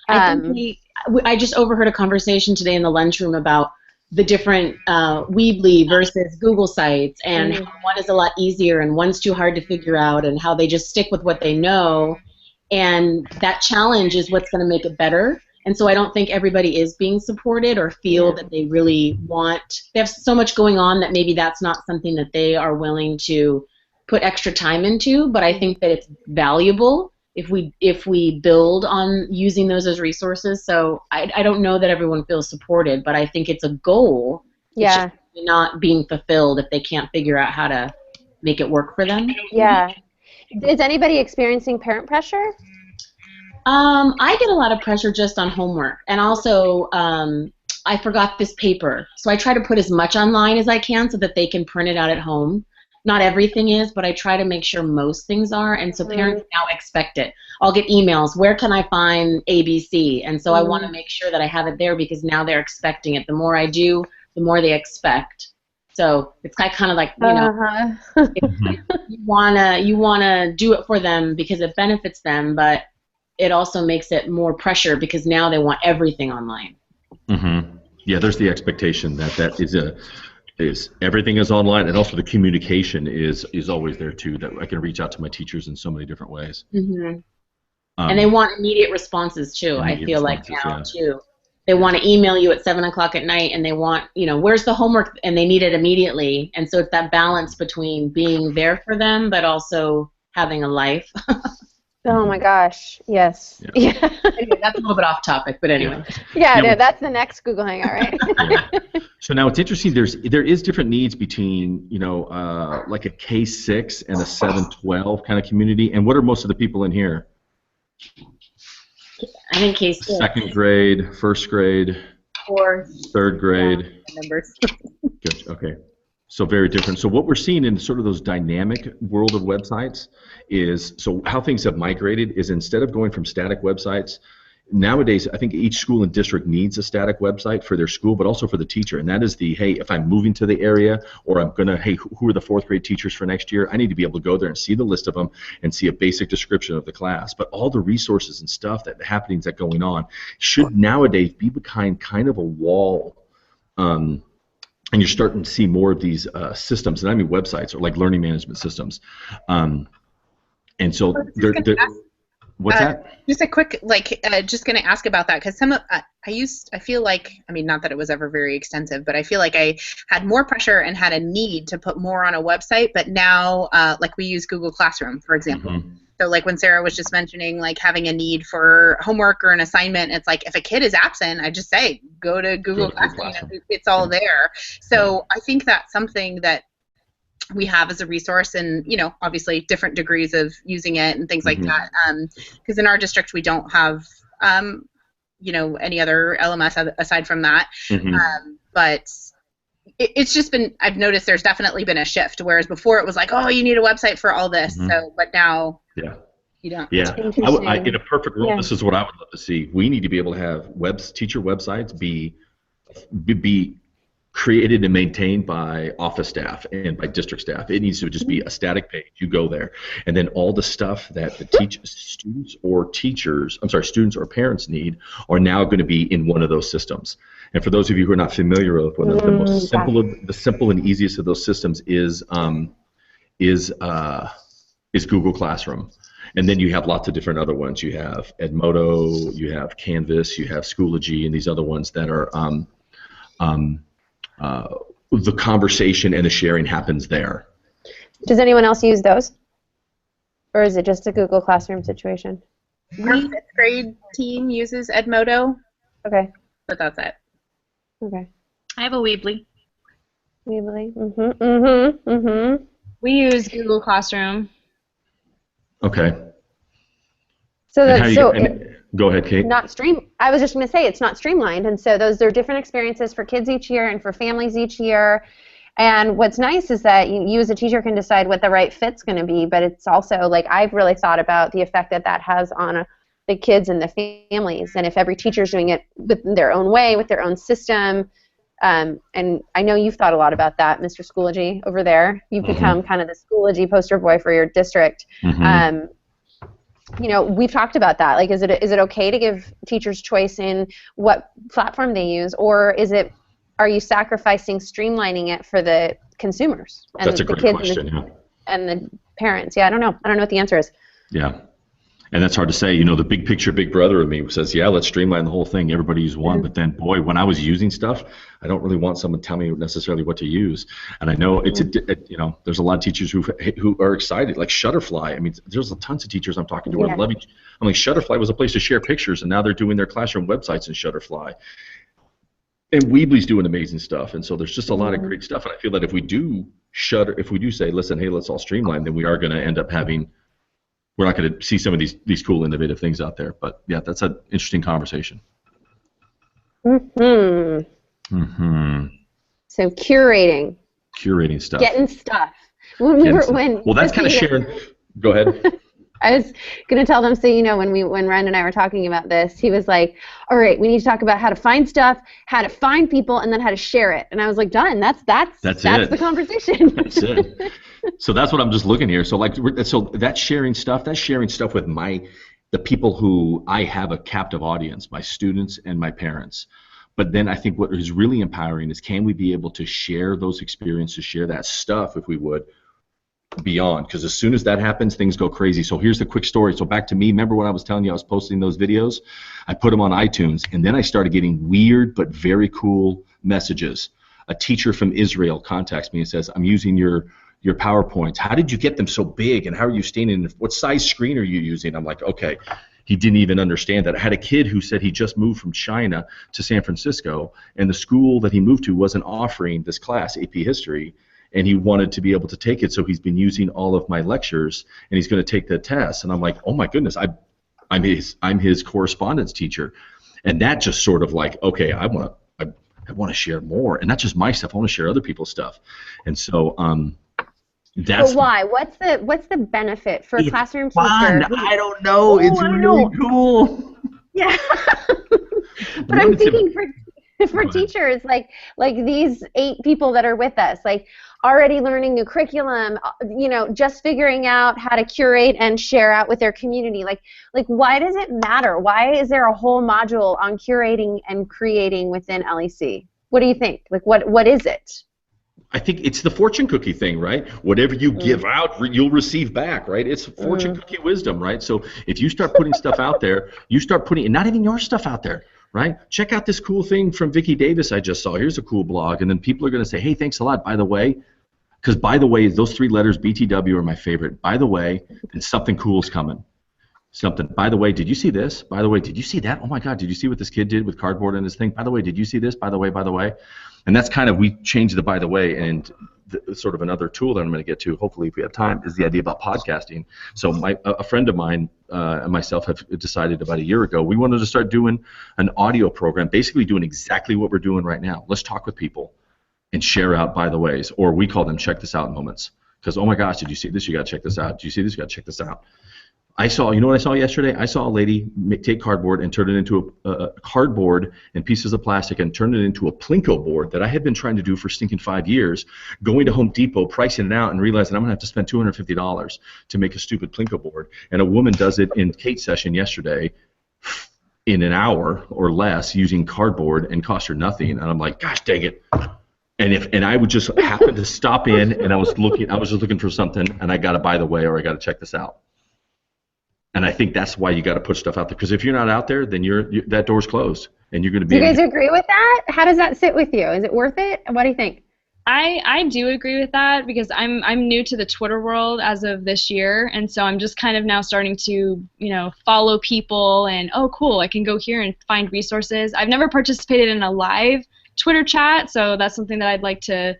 Speaker 8: I just overheard a conversation today in the lunchroom about the different Weebly versus Google sites, and how one is a lot easier and one's too hard to figure out, and how they just stick with what they know, and that challenge is what's going to make it better. And so I don't think everybody is being supported or feel that they really want. They have so much going on that maybe that's not something that they are willing to put extra time into, but I think that it's valuable if we build on using those as resources. So I don't know that everyone feels supported, but I think it's a goal.
Speaker 1: Yeah.
Speaker 8: It's just not being fulfilled if they can't figure out how to make it work for them.
Speaker 1: Yeah. Is anybody experiencing parent pressure?
Speaker 8: I get a lot of pressure just on homework, and also I forgot this paper, so I try to put as much online as I can so that they can print it out at home. Not everything is, but I try to make sure most things are, and so parents now expect it. I'll get emails, where can I find ABC? And so I want to make sure that I have it there because now they're expecting it. The more I do, the more they expect. So it's kind of like, you know, you wanna do it for them because it benefits them, but it also makes it more pressure because now they want everything online.
Speaker 2: Yeah, there's the expectation that is everything is online, and also the communication is always there too. That I can reach out to my teachers in so many different ways.
Speaker 8: And they want immediate responses too. I feel like now too. They want to email you at 7 o'clock at night, and they want, you know, where's the homework, and they need it immediately. And so it's that balance between being there for them, but also having a life.
Speaker 1: Oh my gosh, yes.
Speaker 8: Yeah. Anyway, that's a little bit off topic, but anyway.
Speaker 1: Yeah, that's the next Google Hangout, right?
Speaker 2: So now it's interesting. There is different needs between, you know, like a K-6 and a 7-12 kind of community. And what are most of the people in here?
Speaker 8: I think K-6.
Speaker 2: Second grade, first grade, third grade.
Speaker 7: Numbers.
Speaker 2: Good. Okay. So very different. So what we're seeing in sort of those dynamic world of websites is, so how things have migrated is instead of going from static websites, nowadays I think each school and district needs a static website for their school, but also for the teacher. And that is the, hey, if I'm moving to the area, or I'm going to, hey, who are the fourth grade teachers for next year? I need to be able to go there and see the list of them and see a basic description of the class. But all the resources and stuff that happenings that going on should nowadays be behind kind of a wall. And you're starting to see more of these systems, and I mean websites or like learning management systems. And so they're what's that?
Speaker 7: Just a quick, just going to ask about that because some of I feel like, I mean, not that it was ever very extensive, but I feel like I had more pressure and had a need to put more on a website. But now, like we use Google Classroom, for example. So like when Sarah was just mentioning like having a need for homework or an assignment, it's like if a kid is absent, I just say go to Google Classroom. It's all there. So I think that's something that we have as a resource, and you know, obviously different degrees of using it and things like that. Because in our district we don't have you know, any other LMS aside from that. But it's just been, I've noticed there's definitely been a shift, whereas before it was like, oh, you need a website for all this. So, but now you don't.
Speaker 2: Yeah, in a perfect world, this is what I would love to see. We need to be able to have teacher websites be created and maintained by office staff and by district staff. It needs to just be a static page. You go there, and then all the stuff that the students or parents need are now going to be in one of those systems. And for those of you who are not familiar with one of the most simple and easiest of those systems is Google Classroom. And then you have lots of different other ones. You have Edmodo, you have Canvas, you have Schoology, and these other ones that are the conversation and the sharing happens there.
Speaker 1: Does anyone else use those? Or is it just a Google Classroom situation?
Speaker 7: Our fifth grade team uses Edmodo.
Speaker 1: Okay.
Speaker 7: But that's it.
Speaker 1: Okay.
Speaker 4: I have a Weebly.
Speaker 1: Weebly. Mm-hmm. Mm-hmm. Mm-hmm.
Speaker 4: We use Google Classroom.
Speaker 2: Okay.
Speaker 1: So
Speaker 2: And
Speaker 1: that's
Speaker 2: go ahead, Kate.
Speaker 1: I was just going to say it's not streamlined, and so those are different experiences for kids each year and for families each year. And what's nice is that you as a teacher can decide what the right fit's going to be, but it's also like I've really thought about the effect that has on the kids and the families, and if every teacher's doing it with their own way, with their own system. And I know you've thought a lot about that, Mr. Schoology over there. You've become kind of the Schoology poster boy for your district. We've talked about that. Like, is it okay to give teachers choice in what platform they use, or are you sacrificing streamlining it for the consumers and
Speaker 2: That's a
Speaker 1: the
Speaker 2: great
Speaker 1: kids
Speaker 2: question,
Speaker 1: and the parents? Yeah, I don't know what the answer is.
Speaker 2: Yeah. And that's hard to say. The big picture, big brother of me says, yeah, let's streamline the whole thing. Everybody use one. But then, boy, when I was using stuff, I don't really want someone to tell me necessarily what to use. And I know there's a lot of teachers who are excited, like Shutterfly. I mean, there's tons of teachers I'm talking to. I'm like, Shutterfly was a place to share pictures, and now they're doing their classroom websites in Shutterfly. And Weebly's doing amazing stuff. And so there's just a lot of great stuff. And I feel that if we do say, listen, hey, let's all streamline, then we are going to end up we're not going to see some of these cool, innovative things out there. But yeah, that's an interesting conversation.
Speaker 1: So curating
Speaker 2: stuff,
Speaker 1: getting stuff.
Speaker 2: Well, that's kind of sharing. Go ahead.
Speaker 1: I was going to tell them, so when Ren and I were talking about this, he was like, all right, we need to talk about how to find stuff, how to find people, and then how to share it. And I was like, done. That's the conversation.
Speaker 2: That's it. So that's what I'm just looking here. So that's sharing stuff with the people who I have a captive audience, my students and my parents. But then I think what is really empowering is, can we be able to share those experiences, share that stuff, if we would, beyond? Because as soon as that happens, things go crazy. So here's the quick story. So back to me, remember when I was telling you I was posting those videos? I put them on iTunes, and then I started getting weird but very cool messages. A teacher from Israel contacts me and says, I'm using your PowerPoints. How did you get them so big, and how are you staying in? What size screen are you using? I'm like, okay. He didn't even understand that. I had a kid who said he just moved from China to San Francisco, and the school that he moved to wasn't offering this class, AP History, and he wanted to be able to take it, so he's been using all of my lectures, and he's going to take the test. And I'm like, oh my goodness, I'm his correspondence teacher, and that just sort of like, okay, I want to share more, and not just my stuff. I want to share other people's stuff, and so that's.
Speaker 1: But why? What's the benefit for a classroom teacher?
Speaker 2: I don't know. It's really cool.
Speaker 1: Yeah, but I'm thinking for teachers, like these 8 people that are with us, like already learning new curriculum, just figuring out how to curate and share out with their community. Like why does it matter? Why is there a whole module on curating and creating within LEC? What do you think? Like what is it?
Speaker 2: I think it's the fortune cookie thing, right? Whatever you give out, you'll receive back, right? It's fortune cookie wisdom, right? So if you start putting stuff out there, you start putting, and not even your stuff out there, right? Check out this cool thing from Vicki Davis I just saw. Here's a cool blog. And then people are going to say, hey, thanks a lot, by the way. Because, by the way, those 3 letters, BTW, are my favorite. By the way, and something cool's coming. Something. By the way, did you see this? By the way, did you see that? Oh, my God, did you see what this kid did with cardboard and his thing? By the way, did you see this? By the way, by the way. And that's kind of, we changed the by the way, and sort of another tool that I'm going to get to, hopefully if we have time, is the idea about podcasting. So a friend of mine and myself have decided about a year ago, we wanted to start doing an audio program, basically doing exactly what we're doing right now. Let's talk with people and share out by the ways, or we call them check this out moments. Because, oh my gosh, did you see this? You got to check this out. Did you see this? You got to check this out. You know what I saw yesterday? I saw a lady take cardboard and turn it into a cardboard and pieces of plastic and turn it into a Plinko board that I had been trying to do for stinking 5 years, going to Home Depot, pricing it out, and realizing I'm going to have to spend $250 to make a stupid Plinko board. And a woman does it in Kate's session yesterday in an hour or less using cardboard, and cost her nothing. And I'm like, gosh dang it. And I would just happen to stop in, and I was just looking for something, and I got to by the way, or I got to check this out. And I think that's why you got to put stuff out there, because if you're not out there, then that door's closed, and you're going to be.
Speaker 1: Do you guys agree with that? How does that sit with you? Is it worth it? What do you think?
Speaker 4: I do agree with that, because I'm new to the Twitter world as of this year, and so I'm just kind of now starting to follow people, and oh cool, I can go here and find resources. I've never participated in a live Twitter chat, so that's something that I'd like to,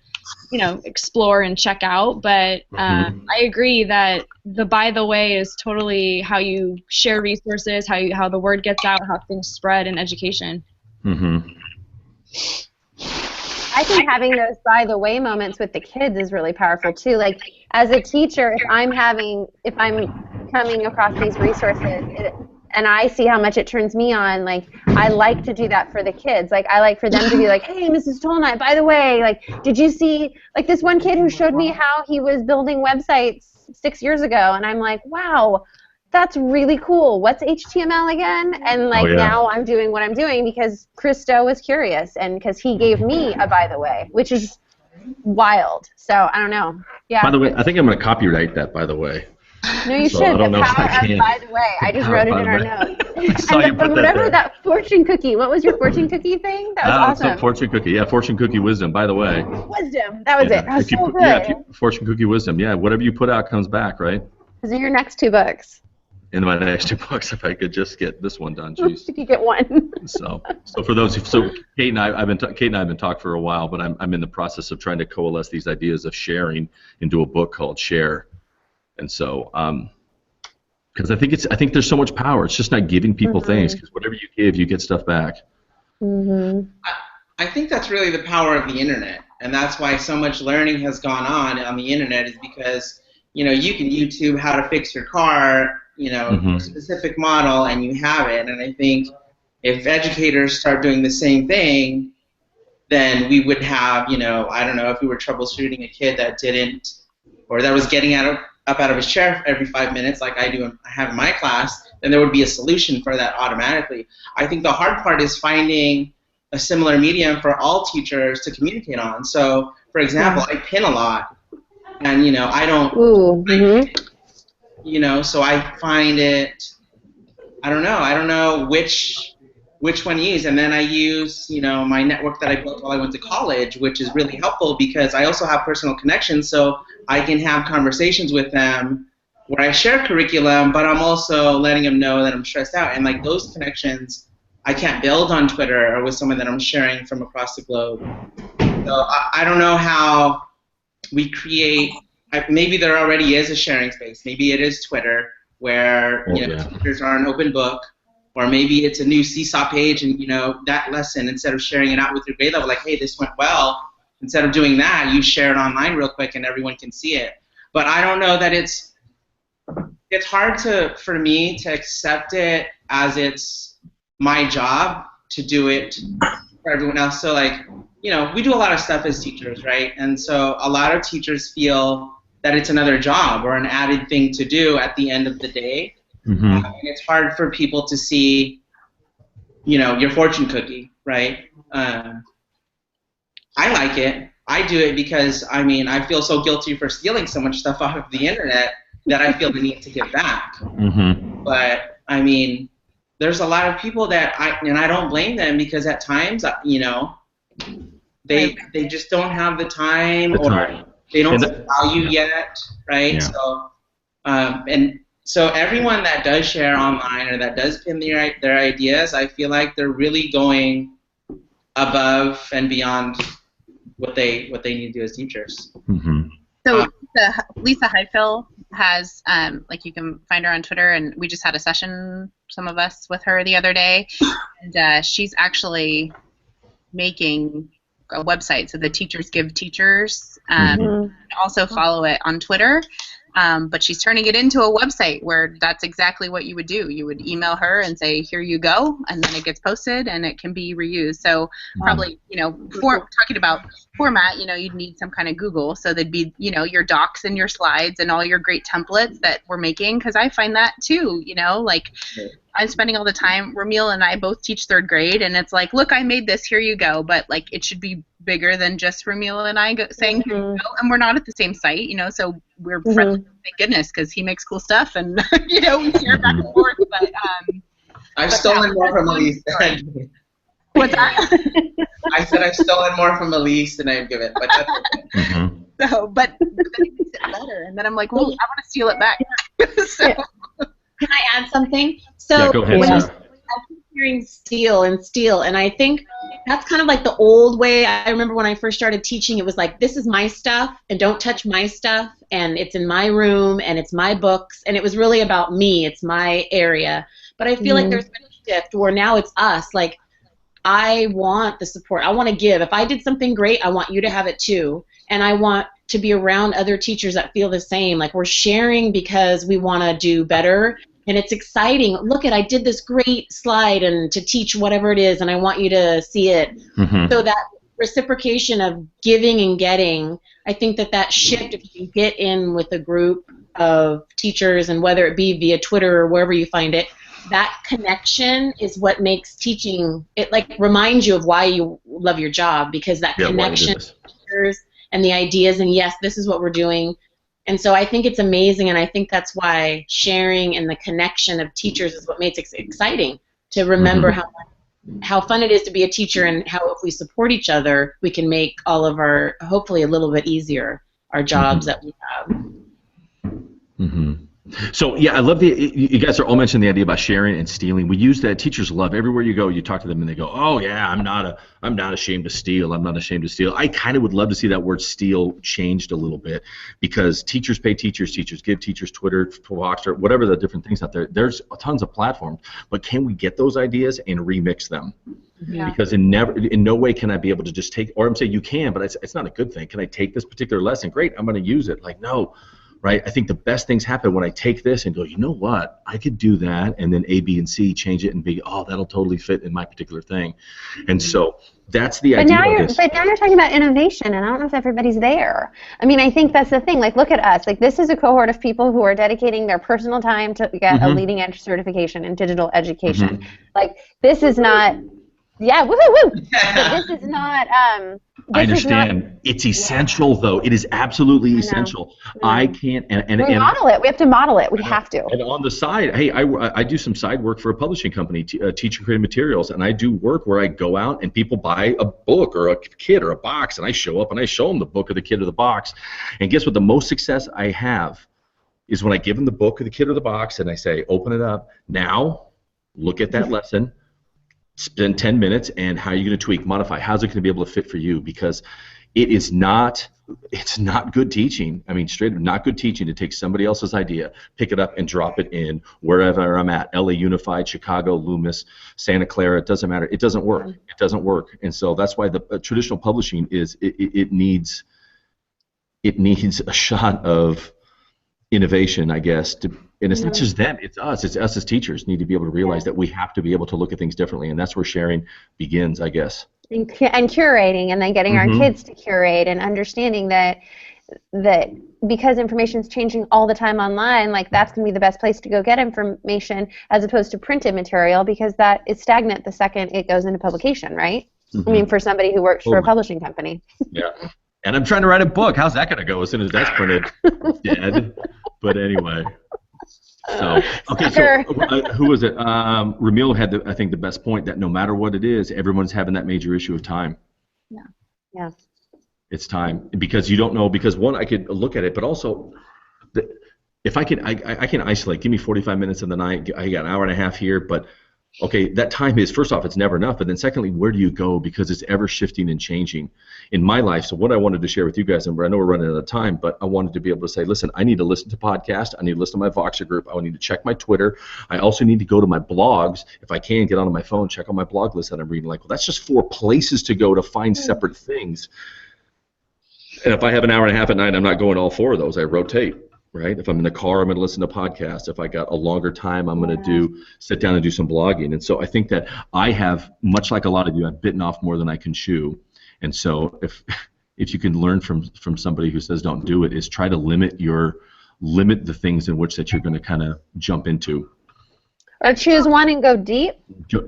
Speaker 4: explore and check out. But I agree that the by the way is totally how you share resources, how the word gets out, how things spread in education.
Speaker 1: I think having those by the way moments with the kids is really powerful too. Like as a teacher, if I'm coming across these resources and I see how much it turns me on, like I like to do that for the kids. Like I like for them to be like, hey, Mrs. Tolnight, by the way, like did you see like this one kid who showed me how he was building websites 6 years ago, and I'm like, wow, that's really cool. What's HTML again? And like now I'm doing what I'm doing because Christo was curious and because he gave me a by the way, which is wild. So I don't know. Yeah.
Speaker 2: By the way, I think I'm going to copyright that. By the way.
Speaker 1: No, you should.
Speaker 2: I don't know
Speaker 1: the
Speaker 2: if I
Speaker 1: power
Speaker 2: can.
Speaker 1: of by the way. I just wrote it in our notes.
Speaker 2: I saw you put
Speaker 1: whatever that fortune cookie. What was your fortune cookie thing? That was awesome.
Speaker 2: Fortune cookie. Yeah, fortune cookie wisdom. By the way.
Speaker 1: Wisdom. That was it. That was so good.
Speaker 2: Yeah, fortune cookie wisdom. Yeah, whatever you put out comes back, right?
Speaker 1: Those are your next 2 books.
Speaker 2: In my next 2 books, if I could just get this one done, jeez.
Speaker 1: You could get one.
Speaker 2: So for those, Kate and I have been talking for a while, but I'm in the process of trying to coalesce these ideas of sharing into a book called Share, and so because I think there's so much power. It's just not giving people things, because whatever you give, you get stuff back.
Speaker 6: I think that's really the power of the internet, and that's why so much learning has gone on the internet, is because you can YouTube how to fix your car, specific model, and you have it. And I think if educators start doing the same thing, then we would have, I don't know, if we were troubleshooting a kid that didn't, or that was getting up out of his chair every 5 minutes, like I have in my class, then there would be a solution for that automatically. I think the hard part is finding a similar medium for all teachers to communicate on. So, for example, I pin a lot, and I don't. So I find it. I don't know which one to use, and then I use my network that I built while I went to college, which is really helpful because I also have personal connections, so I can have conversations with them where I share curriculum, but I'm also letting them know that I'm stressed out, and like those connections I can't build on Twitter or with someone that I'm sharing from across the globe. So I don't know how we create. Maybe there already is a sharing space. Maybe it is Twitter, where teachers are an open book, or maybe it's a new Seesaw page, and that lesson, instead of sharing it out with your grade level, like, hey, this went well, instead of doing that, you share it online real quick and everyone can see it. But I don't know that it's hard for me to accept it as it's my job to do it for everyone else. So like, we do a lot of stuff as teachers, right? And so a lot of teachers feel that it's another job or an added thing to do at the end of the day. And it's hard for people to see, your fortune cookie, right? I like it. I do it because, I feel so guilty for stealing so much stuff off of the internet that I feel the need to give back. But, there's a lot of people that I don't blame them, because at times, they just don't have the time, or they don't see value yet, right? Yeah. So everyone that does share online or that does pin their ideas, I feel like they're really going above and beyond what they need to do as teachers.
Speaker 7: So Lisa Heidfeld has, you can find her on Twitter, and we just had a session, some of us, with her the other day, and she's actually making a website, so the Teachers Give Teachers. Also follow it on Twitter. But she's turning it into a website where that's exactly what you would do. You would email her and say, here you go, and then it gets posted and it can be reused. So probably, talking about format, you'd need some kind of Google. So there'd be, your docs and your slides and all your great templates that we're making, because I find that too, I'm spending all the time. Ramil and I both teach 3rd grade, and it's like, look, I made this, here you go. But it should be bigger than just Ramil and I saying, here you go. And we're not at the same site, so we're friendly, thank goodness, because he makes cool stuff, and we share back and forth. But
Speaker 6: I've stolen more from Elise.
Speaker 7: What's that?
Speaker 6: I said I've stolen more from Elise than I've given, but that's okay.
Speaker 7: So, but then it makes it better, and then I'm like, well, I want to steal it back. So. Can I add something? So
Speaker 2: yeah, go ahead,
Speaker 7: I keep hearing steal, and I think
Speaker 8: that's kind of like the old way. I remember when I first started teaching, it was like, this is my stuff, and don't touch my stuff, and it's in my room, and it's my books, and it was really about me. It's my area. But I feel like there's been a shift where now it's us. Like, I want the support. I want to give. If I did something great, I want you to have it too. And I want to be around other teachers that feel the same. Like, we're sharing because we want to do better. And it's exciting. Look I did this great slide and to teach whatever it is, and I want you to see it. So that reciprocation of giving and getting, I think that shift, if you get in with a group of teachers, and whether it be via Twitter or wherever you find it, that connection is what makes teaching, it like reminds you of why you love your job, because that connection with teachers and the ideas, and yes, this is what we're doing. And so I think it's amazing, and I think that's why sharing and the connection of teachers is what makes it exciting, to remember how fun it is to be a teacher, and how if we support each other, we can make all of our, hopefully a little bit easier, our jobs that we have.
Speaker 2: So yeah, I love you guys are all mentioning the idea about sharing and stealing. We use that. Teachers love, everywhere you go, you talk to them and they go, oh yeah, I'm not ashamed to steal. I'm not ashamed to steal. I kind of would love to see that word steal changed a little bit, because teachers pay teachers, teachers give teachers, Twitter, Voxer, whatever the different things out there. There's tons of platforms, but can we get those ideas and remix them? Because in no way can I be able to just take, or I'm saying you can, but it's not a good thing. Can I take this particular lesson? Great, I'm going to use it. Like, no. Right? I think the best things happen when I take this and go, you know what? I could do that, and then A, B, and C, change it and be, oh, that'll totally fit in my particular thing. And so that's the idea of this.
Speaker 1: But now you're talking about innovation, and I don't know if everybody's there. I mean, I think that's the thing. Like, look at us. Like, this is a cohort of people who are dedicating their personal time to get a leading edge certification in digital education. Like, this is not, woohoo! But this is not.
Speaker 2: I understand. It's essential, though. It is absolutely essential. I can't. And
Speaker 1: model it. We have to model it. We have to.
Speaker 2: And on the side, hey, I do some side work for a publishing company, teacher created materials, and I do work where I go out and people buy a book or a kit or a box, and I show up and I show them the book or the kit or the box. And guess what? The most success I have is when I give them the book or the kit or the box, and I say, open it up. Now, look at that lesson. Spend 10 minutes, and how are you going to tweak, modify? How's it going to be able to fit for you? Because it's not good teaching. I mean, straight up, not good teaching to take somebody else's idea, pick it up, and drop it in wherever I'm at. LA Unified, Chicago, Loomis, Santa Clara. It doesn't matter. It doesn't work. It doesn't work. And so that's why the traditional publishing is it needs a shot of innovation, I guess, and it's not just them, it's us. It's us as teachers need to be able to realize that we have to be able to look at things differently, and that's where sharing begins, I guess.
Speaker 1: And curating, and then getting our kids to curate, and understanding that because information is changing all the time online, like, that's going to be the best place to go get information, as opposed to printed material, because that is stagnant the second it goes into publication, right? I mean, for somebody who works for a publishing company.
Speaker 2: Yeah. And I'm trying to write a book. How's that going to go as soon as that's printed? Dead. But anyway. So, okay, so who was it? Ramil had, I think, the best point, that no matter what it is, everyone's having that major issue of time.
Speaker 1: Yeah.
Speaker 2: It's time. Because you don't know, because one, I could look at it, but also, if I can isolate, give me 45 minutes in the night, I got an hour and a half here, but okay, that time is, first off, it's never enough, but then secondly, where do you go? Because it's ever shifting and changing in my life. So what I wanted to share with you guys, and I know we're running out of time, but I wanted to be able to say, listen, I need to listen to podcasts. I need to listen to my Voxer group. I need to check my Twitter. I also need to go to my blogs. If I can, get onto my phone, check on my blog list that I'm reading. Like, well, that's just 4 places to go to find separate things. And if I have an hour and a half at night, I'm not going all 4 of those. I rotate. Right? If I'm in the car, I'm going to listen to podcasts. If I got a longer time, I'm going to sit down and do some blogging. And so I think that I have, much like a lot of you, I've bitten off more than I can chew. And so if you can learn from somebody who says don't do it, is try to limit the things in which that you're going to kind of jump into.
Speaker 1: Or choose one and go deep.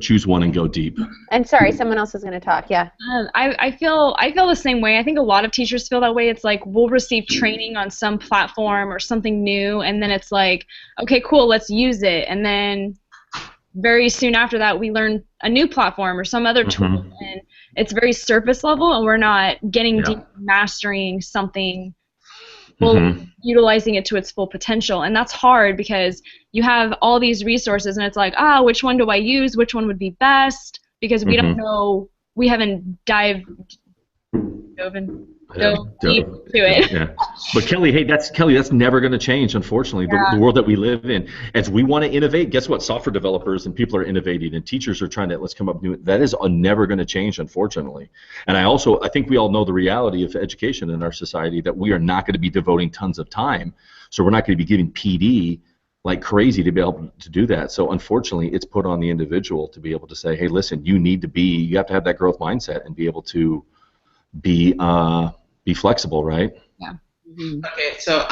Speaker 2: Choose one and go deep.
Speaker 1: And sorry, someone else is going to talk. Yeah.
Speaker 4: I feel the same way. I think a lot of teachers feel that way. It's like, we'll receive training on some platform or something new, and then it's like, okay, cool, let's use it. And then very soon after that, we learn a new platform or some other tool, and it's very surface level, and we're not getting deep, mastering something, utilizing it to its full potential. And that's hard, because you have all these resources, and it's like, which one do I use? Which one would be best? Because we don't know we haven't dove deep to it.
Speaker 2: Yeah. But Kelly, that's never going to change, unfortunately. The world that we live in, as we want to innovate, guess what? Software developers and people are innovating, and teachers are trying to let's come up with new. That is never going to change, unfortunately. And I think we all know the reality of education in our society, that we are not going to be devoting tons of time. So we're not going to be giving PD like crazy to be able to do that. So unfortunately, it's put on the individual to be able to say, hey, listen, you have to have that growth mindset and be able to be flexible, right?
Speaker 4: Yeah.
Speaker 6: Mm-hmm. Okay, so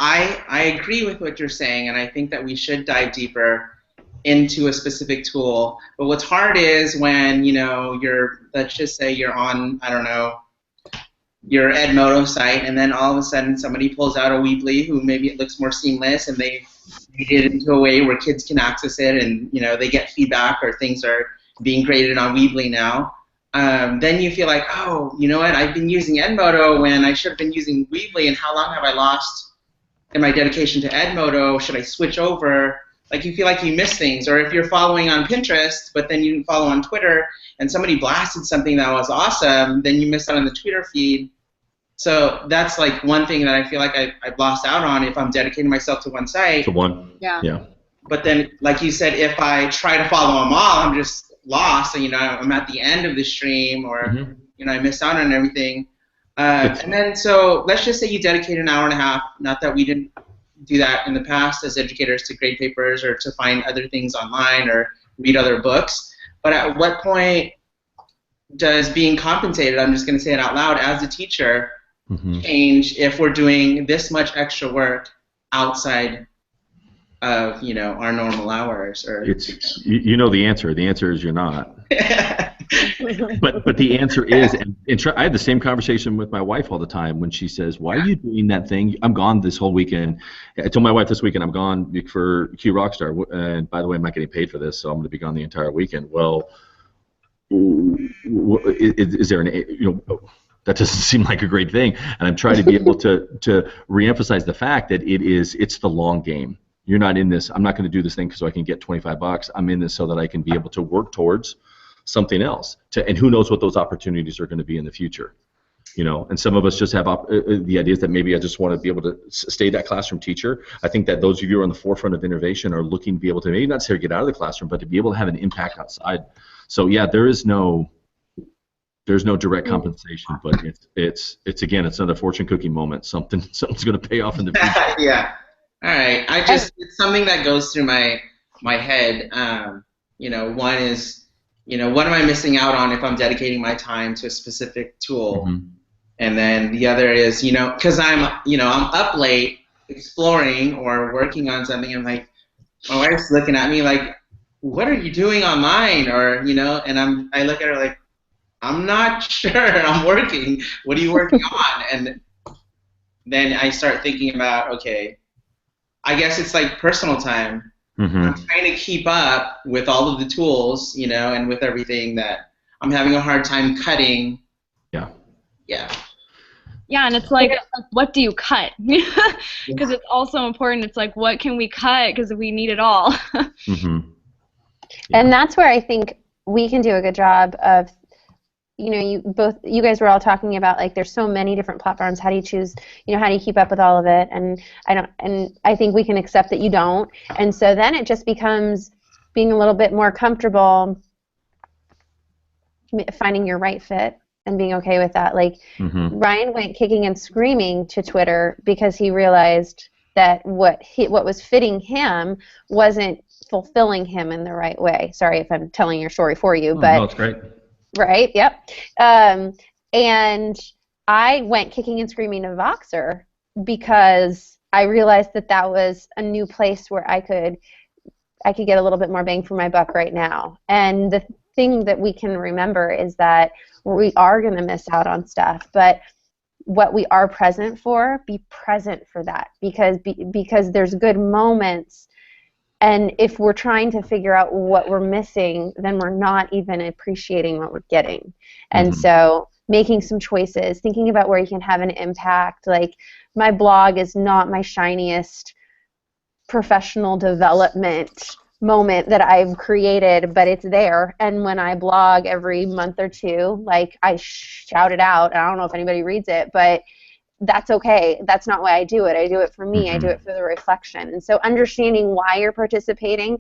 Speaker 6: I agree with what you're saying, and I think that we should dive deeper into a specific tool. But what's hard is when let's just say you're on, I don't know, your Edmodo site, and then all of a sudden somebody pulls out a Weebly who maybe it looks more seamless, and they made it into a way where kids can access it, and they get feedback or things are being graded on Weebly now. Then you feel like, oh, you know what? I've been using Edmodo when I should have been using Weebly, and how long have I lost in my dedication to Edmodo? Should I switch over? Like you feel like you miss things, or if you're following on Pinterest, but then you didn't follow on Twitter, and somebody blasted something that was awesome, then you miss out on the Twitter feed. So that's like one thing that I feel like I've lost out on if I'm dedicating myself to one site.
Speaker 2: To one.
Speaker 4: Yeah.
Speaker 6: But then, like you said, if I try to follow them all, I'm just lost. And, I'm at the end of the stream, or I miss out on everything. And then, so let's just say you dedicate an hour and a half. Not that we didn't do that in the past as educators, to grade papers or to find other things online or read other books. But at what point does being compensated, I'm just going to say it out loud, as a teacher, change if we're doing this much extra work outside of our normal hours? Or
Speaker 2: it's the answer. The answer is you're not. but the answer is, and I have the same conversation with my wife all the time when she says, "Why are you doing that thing? I'm gone this whole weekend." I told my wife this weekend I'm gone for Q Rockstar, and by the way, I'm not getting paid for this, so I'm going to be gone the entire weekend. Well, is there that doesn't seem like a great thing, and I'm trying to be able to reemphasize the fact that it's the long game. You're not in this. I'm not going to do this thing so I can get $25. I'm in this so that I can be able to work towards something else. And who knows what those opportunities are going to be in the future. And some of us just have the ideas that maybe I just want to be able to stay that classroom teacher. I think that those of you who are on the forefront of innovation are looking to be able to maybe not necessarily get out of the classroom, but to be able to have an impact outside. So yeah, there's no direct compensation, but it's another fortune cookie moment. Something's going to pay off in the future.
Speaker 6: Yeah. All right. It's something that goes through my head. One is, what am I missing out on if I'm dedicating my time to a specific tool? And then the other is, because I'm up late exploring or working on something, and like my wife's looking at me like, what are you doing online? Or, and I look at her like, I'm not sure. I'm working. What are you working on? And then I start thinking about, okay, I guess it's like personal time. I'm trying to keep up with all of the tools, and with everything that I'm having a hard time cutting.
Speaker 2: Yeah.
Speaker 4: Yeah, and it's like, what do you cut? Because it's also important. It's like, what can we cut? Because we need it all.
Speaker 1: And that's where I think we can do a good job of, you guys were all talking about, like, there's so many different platforms. How do you choose, how do you keep up with all of it? And I think we can accept that you don't. And so then it just becomes being a little bit more comfortable finding your right fit and being okay with that. Like, Ryan went kicking and screaming to Twitter because he realized that what was fitting him wasn't fulfilling him in the right way. Sorry if I'm telling your story for you, but
Speaker 2: no, it's great.
Speaker 1: Right, yep. And I went kicking and screaming to Voxer because I realized that was a new place where I could get a little bit more bang for my buck right now. And the thing that we can remember is that we are going to miss out on stuff, but what we are present for, be present for that, because there's good moments. And if we're trying to figure out what we're missing, then we're not even appreciating what we're getting. And so making some choices, thinking about where you can have an impact. Like, my blog is not my shiniest professional development moment that I've created, but it's there. And when I blog every month or two, like I shout it out. I don't know if anybody reads it, but that's okay. That's not why I do it. I do it for me. I do it for the reflection. And so understanding why you're participating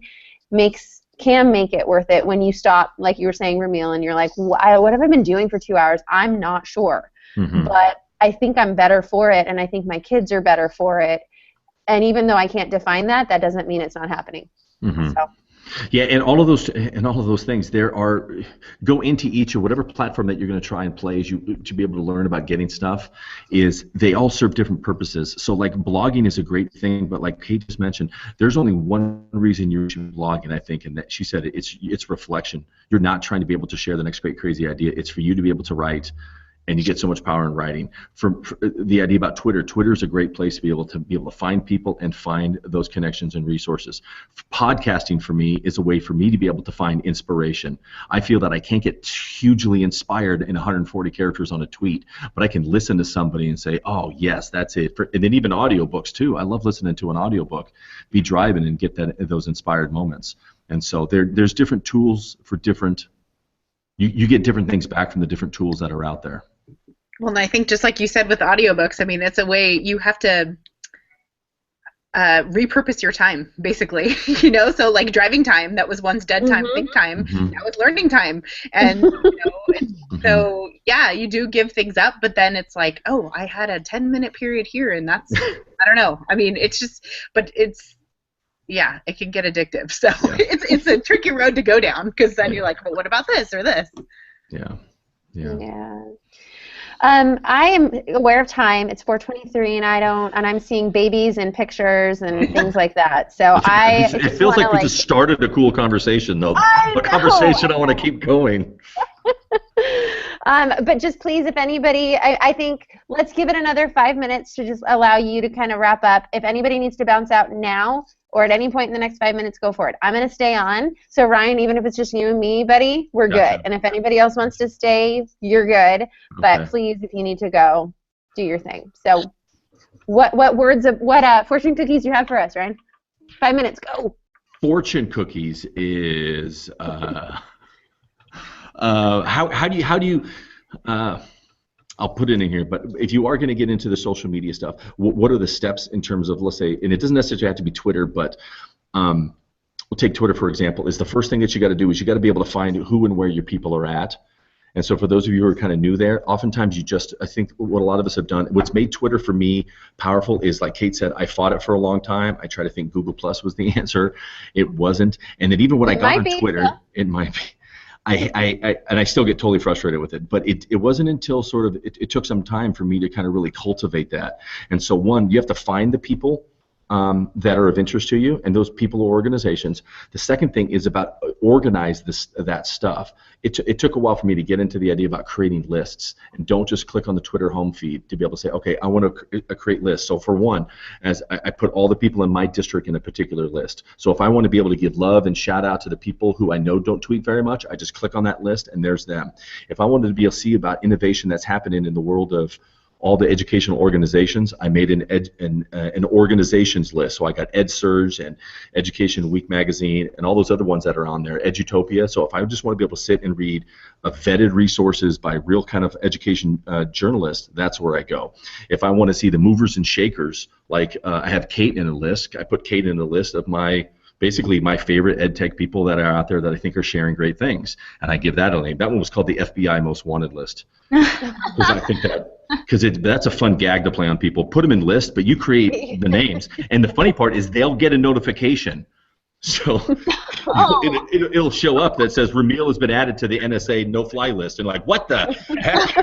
Speaker 1: can make it worth it when you stop, like you were saying, Ramil, and you're like, what have I been doing for 2 hours? I'm not sure. But I think I'm better for it, and I think my kids are better for it. And even though I can't define that, that doesn't mean it's not happening. So.
Speaker 2: Yeah, and all of those things, go into each of whatever platform that you're going to try and play to be able to learn about getting stuff. They all serve different purposes. So like blogging is a great thing, but like Kate just mentioned, there's only one reason you should be blogging, I think, and that she said it's reflection. You're not trying to be able to share the next great crazy idea. It's for you to be able to write. And you get so much power in writing. For the idea about Twitter is a great place to be able to find people and find those connections and resources. Podcasting for me is a way for me to be able to find inspiration. I feel that I can't get hugely inspired in 140 characters on a tweet, but I can listen to somebody and say, oh yes, that's it. And then even audiobooks too. I love listening to an audiobook, be driving and get those inspired moments. And so there's different tools for different. You get different things back from the different tools that are out there.
Speaker 7: Well, and I think just like you said with audiobooks, I mean, it's a way you have to repurpose your time, basically. So like driving time, that was once dead time, think time. Now it's learning time. And, so, yeah, you do give things up, but then it's like, oh, I had a 10-minute period here, and that's, I don't know. I mean, it's just, but it's, yeah, it can get addictive. So it's a tricky road to go down, because then you're like, well, what about this or this?
Speaker 2: Yeah.
Speaker 1: I am aware of time. It's 4:23, and I'm seeing babies and pictures and things like that. So
Speaker 2: it feels like we just started a cool conversation, though. A conversation I want to keep going.
Speaker 1: But just please, if anybody, I think let's give it another 5 minutes to just allow you to kind of wrap up. If anybody needs to bounce out now or at any point in the next 5 minutes, go for it. I'm going to stay on. So Ryan, even if it's just you and me, buddy, we're good. And if anybody else wants to stay, you're good. But please, if you need to go, do your thing. So what fortune cookies do you have for us, Ryan? 5 minutes, go.
Speaker 2: Fortune cookies is how do you I'll put it in here, but if you are going to get into the social media stuff, what are the steps in terms of, let's say, and it doesn't necessarily have to be Twitter, but we'll take Twitter for example, is the first thing that you got to do is you got to be able to find who and where your people are at. And so for those of you who are kind of new there, oftentimes I think what a lot of us have done, what's made Twitter for me powerful is, like Kate said, I fought it for a long time. I try to think Google Plus was the answer. It wasn't. And then even when I got on Twitter, it might be. I still get totally frustrated with it, but it wasn't until sort of it took some time for me to kind of really cultivate that. And so one, you have to find the people that are of interest to you, and those people or organizations. The second thing is about organize that stuff. It took a while for me to get into the idea about creating lists, and don't just click on the Twitter home feed to be able to say, okay, I want to create lists. So for one, as I put all the people in my district in a particular list. So if I want to be able to give love and shout out to the people who I know don't tweet very much, I just click on that list and there's them. If I wanted to be able to see about innovation that's happening in the world of all the educational organizations, I made an organizations list. So I got EdSurge and Education Week magazine and all those other ones that are on there, Edutopia. So if I just want to be able to sit and read vetted resources by real kind of education journalists, that's where I go. If I want to see the movers and shakers, like I have Kate in a list. I put Kate in a list of basically my favorite ed tech people that are out there that I think are sharing great things, and I give that a name. That one was called the FBI Most Wanted list, because I think that's a fun gag to play on people. Put them in list, but you create the names, and the funny part is they'll get a notification. So it'll show up that says Ramil has been added to the NSA no-fly list, and like, what the heck?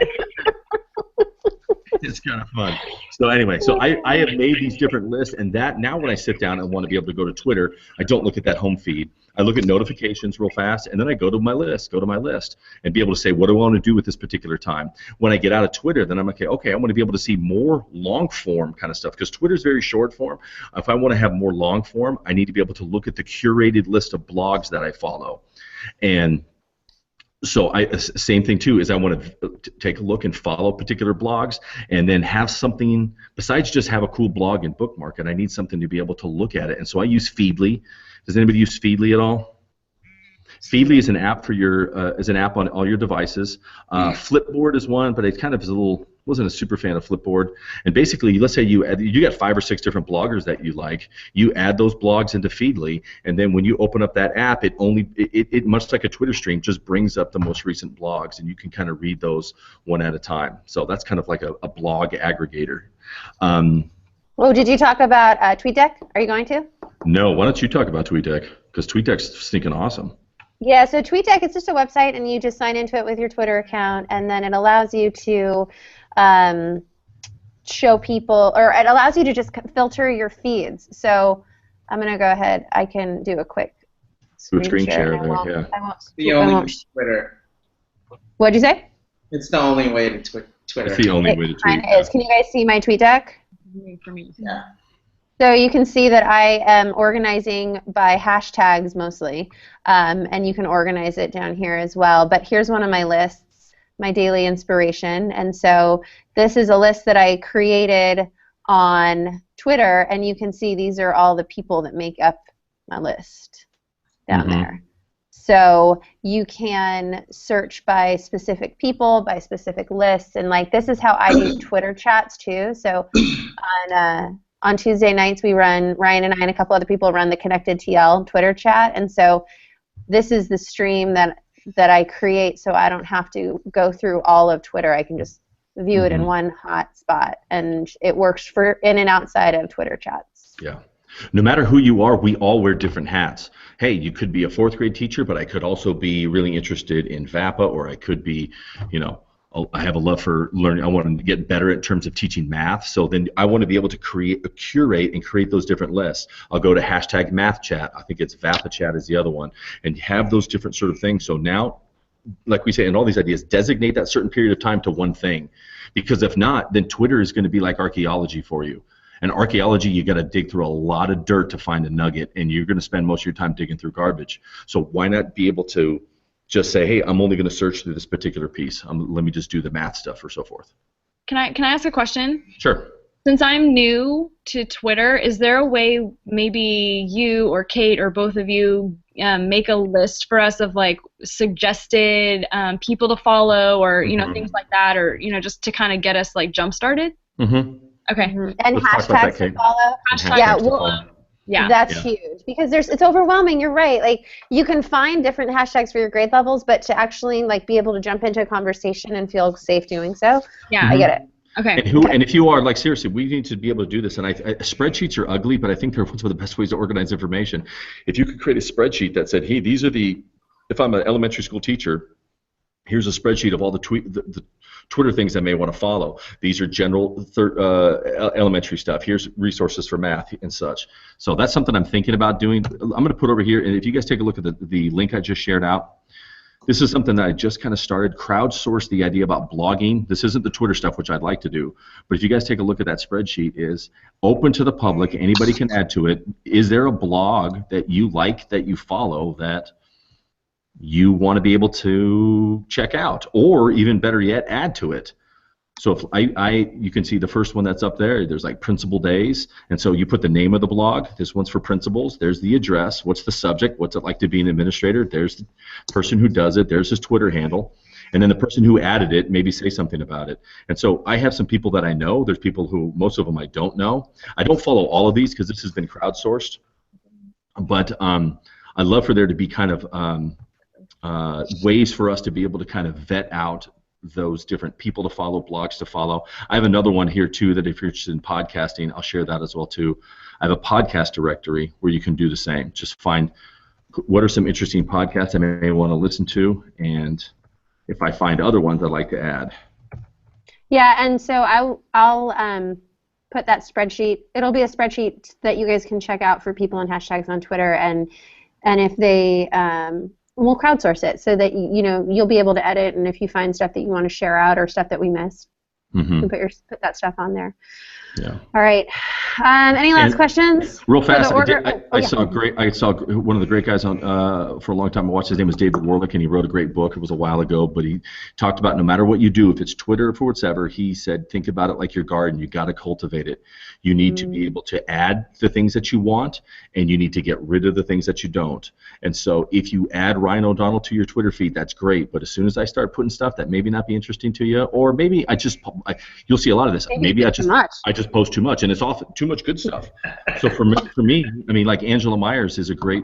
Speaker 2: It's kind of fun. So anyway, so I have made these different lists, and that now when I sit down and want to be able to go to Twitter, I don't look at that home feed. I look at notifications real fast, and then I go to my list, and be able to say, what do I want to do with this particular time? When I get out of Twitter, then I'm okay, I want to be able to see more long form kind of stuff, because Twitter's very short form. If I want to have more long form, I need to be able to look at the curated list of blogs that I follow. And so same thing too is I want to take a look and follow particular blogs, and then have something besides just have a cool blog and bookmark it. I need something to be able to look at it, and so I use Feedly. Does anybody use Feedly at all? Feedly is an app for your is an app on all your devices. Flipboard is one, but it kind of is a little, wasn't a super fan of Flipboard. And basically, let's say you got 5 or 6 different bloggers that you like. You add those blogs into Feedly, and then when you open up that app, it much like a Twitter stream, just brings up the most recent blogs, and you can kind of read those one at a time. So that's kind of like a blog aggregator.
Speaker 1: Oh, did you talk about TweetDeck? Are you going to?
Speaker 2: No. Why don't you talk about TweetDeck? Because TweetDeck's stinking awesome.
Speaker 1: Yeah, so TweetDeck is just a website, and you just sign into it with your Twitter account, and then it allows you to show people, or it allows you to just filter your feeds. So I'm going to go ahead. I can do a quick
Speaker 2: screen share there, yeah.
Speaker 6: The only Twitter.
Speaker 1: What'd you say?
Speaker 6: It's the only way to Twitter.
Speaker 2: It's the only way to tweet.
Speaker 1: It is. Can you guys see my TweetDeck?
Speaker 4: For me.
Speaker 6: Yeah.
Speaker 1: So you can see that I am organizing by hashtags mostly, and you can organize it down here as well. But here's one of my lists, my daily inspiration. And so this is a list that I created on Twitter, and you can see these are all the people that make up my list down there. So you can search by specific people, by specific lists, and like this is how I do Twitter chats too. So on Tuesday nights we run, Ryan and I and a couple other people run the Connected TL Twitter chat, and so this is the stream that I create, so I don't have to go through all of Twitter. I can just view it in one hot spot, and it works for in and outside of Twitter chats.
Speaker 2: Yeah. No matter who you are, we all wear different hats. Hey, you could be a 4th grade teacher, but I could also be really interested in VAPA, or I could be, you know, I have a love for learning. I want to get better in terms of teaching math. So then I want to be able to curate and create those different lists. I'll go to hashtag math chat. I think it's VAPA chat is the other one, and have those different sort of things. So now, like we say in all these ideas, designate that certain period of time to one thing, because if not, then Twitter is going to be like archaeology for you. And archaeology, you got to dig through a lot of dirt to find a nugget, and you're going to spend most of your time digging through garbage. So why not be able to just say, hey, I'm only going to search through this particular piece. Let me just do the math stuff or so forth.
Speaker 4: Can I ask a question?
Speaker 2: Sure.
Speaker 4: Since I'm new to Twitter, is there a way maybe you or Kate or both of you make a list for us of like suggested people to follow, or you know, things like that, or you know, just to kind of get us like jump started? Okay.
Speaker 1: And hashtags to follow. Yeah, that's huge, because it's overwhelming. You're right. Like you can find different hashtags for your grade levels, but to actually like be able to jump into a conversation and feel safe doing so. Yeah, I get it.
Speaker 4: Okay.
Speaker 2: And if you are like, seriously, we need to be able to do this. And spreadsheets are ugly, but I think they're one of the best ways to organize information. If you could create a spreadsheet that said, hey, these are if I'm an elementary school teacher, here's a spreadsheet of all the Twitter things I may want to follow. These are general elementary stuff. Here's resources for math and such. So that's something I'm thinking about doing. I'm going to put over here, and if you guys take a look at the link I just shared out, this is something that I just kind of started. Crowdsource the idea about blogging. This isn't the Twitter stuff, which I'd like to do, but if you guys take a look at that spreadsheet, is open to the public. Anybody can add to it. Is there a blog that you like, that you follow, that you want to be able to check out, or even better yet, add to it? So if you can see the first one that's up there, there's like Principal Days, and so you put the name of the blog. This one's for principals. There's the address. What's the subject? What's it like to be an administrator? There's the person who does it. There's his Twitter handle. And then the person who added it, maybe say something about it. And so I have some people that I know. There's people who, most of them I don't know. I don't follow all of these because this has been crowdsourced. But I'd love for there to be kind of ways for us to be able to kind of vet out those different people to follow, blogs to follow. I have another one here too that if you're interested in podcasting, I'll share that as well too. I have a podcast directory where you can do the same. Just find what are some interesting podcasts I may want to listen to, and if I find other ones I'd like to add.
Speaker 1: Yeah, and so I'll put that spreadsheet. It'll be a spreadsheet that you guys can check out for people and hashtags on Twitter, and if they we'll crowdsource it so that you'll be able to edit, and if you find stuff that you want to share out or stuff that we missed, you can put that stuff on there.
Speaker 2: Yeah.
Speaker 1: All right. Any last questions?
Speaker 2: Real fast,
Speaker 1: I
Speaker 2: saw one of the great guys on for a long time. I watched. His name was David Warlick, and he wrote a great book. It was a while ago, but he talked about no matter what you do, if it's Twitter or whatever, he said think about it like your garden. You got to cultivate it. You need to be able to add the things that you want, and you need to get rid of the things that you don't. And so, if you add Ryan O'Donnell to your Twitter feed, that's great. But as soon as I start putting stuff that maybe not be interesting to you, or maybe you'll see a lot of this. Maybe I just post too much, and it's often too much good stuff. So for me, I mean, like Angela Myers is a great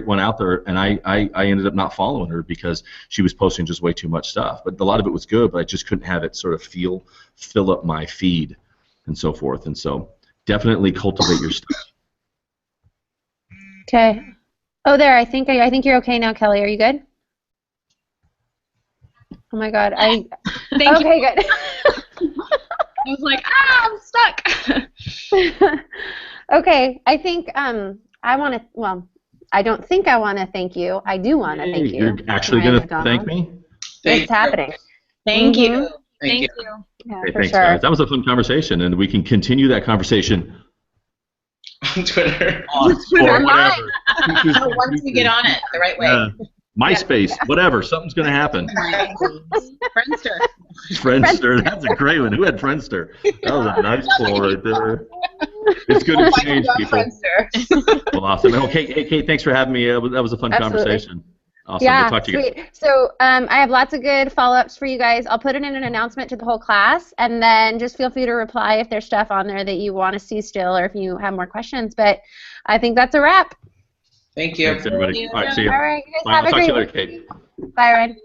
Speaker 2: one out there, and I ended up not following her because she was posting just way too much stuff. But a lot of it was good, but I just couldn't have it sort of fill up my feed and so forth. And so definitely cultivate your stuff.
Speaker 1: Okay. Oh, there. I think you're okay now, Kelly. Are you good? Oh my God.
Speaker 4: Thank you.
Speaker 1: Okay, good.
Speaker 4: I was like, I'm stuck.
Speaker 1: Okay, I think I want to. Well, I don't think I want to thank you. I do want to thank you.
Speaker 2: You're actually going to thank me?
Speaker 1: It's happening.
Speaker 4: Thank you.
Speaker 6: Thank you.
Speaker 1: Yeah,
Speaker 2: Hey,
Speaker 1: for
Speaker 2: thanks,
Speaker 1: sure.
Speaker 2: guys. That was a fun conversation, and we can continue that conversation
Speaker 6: On Twitter.
Speaker 2: on or whatever.
Speaker 8: Once we get on it the right way.
Speaker 2: MySpace, whatever. Something's going to happen.
Speaker 7: Friendster.
Speaker 2: That's a great one. Who had Friendster? That was a nice pull right there. It's good to change people. Well, awesome. Okay, hey, Kate, thanks for having me. That was a fun conversation. Awesome.
Speaker 1: Yeah,
Speaker 2: we'll talk to you
Speaker 1: sweet. So I have lots of good follow-ups for you guys. I'll put it in an announcement to the whole class, and then just feel free to reply if there's stuff on there that you want to see still, or if you have more questions. But I think that's a wrap.
Speaker 6: Thank you.
Speaker 2: Thanks, everybody. All right, see you.
Speaker 1: All right, guys,
Speaker 2: Bye.
Speaker 1: have
Speaker 2: I'll
Speaker 1: a
Speaker 2: talk to
Speaker 1: great
Speaker 2: you later, Kate.
Speaker 1: Bye, Ryan.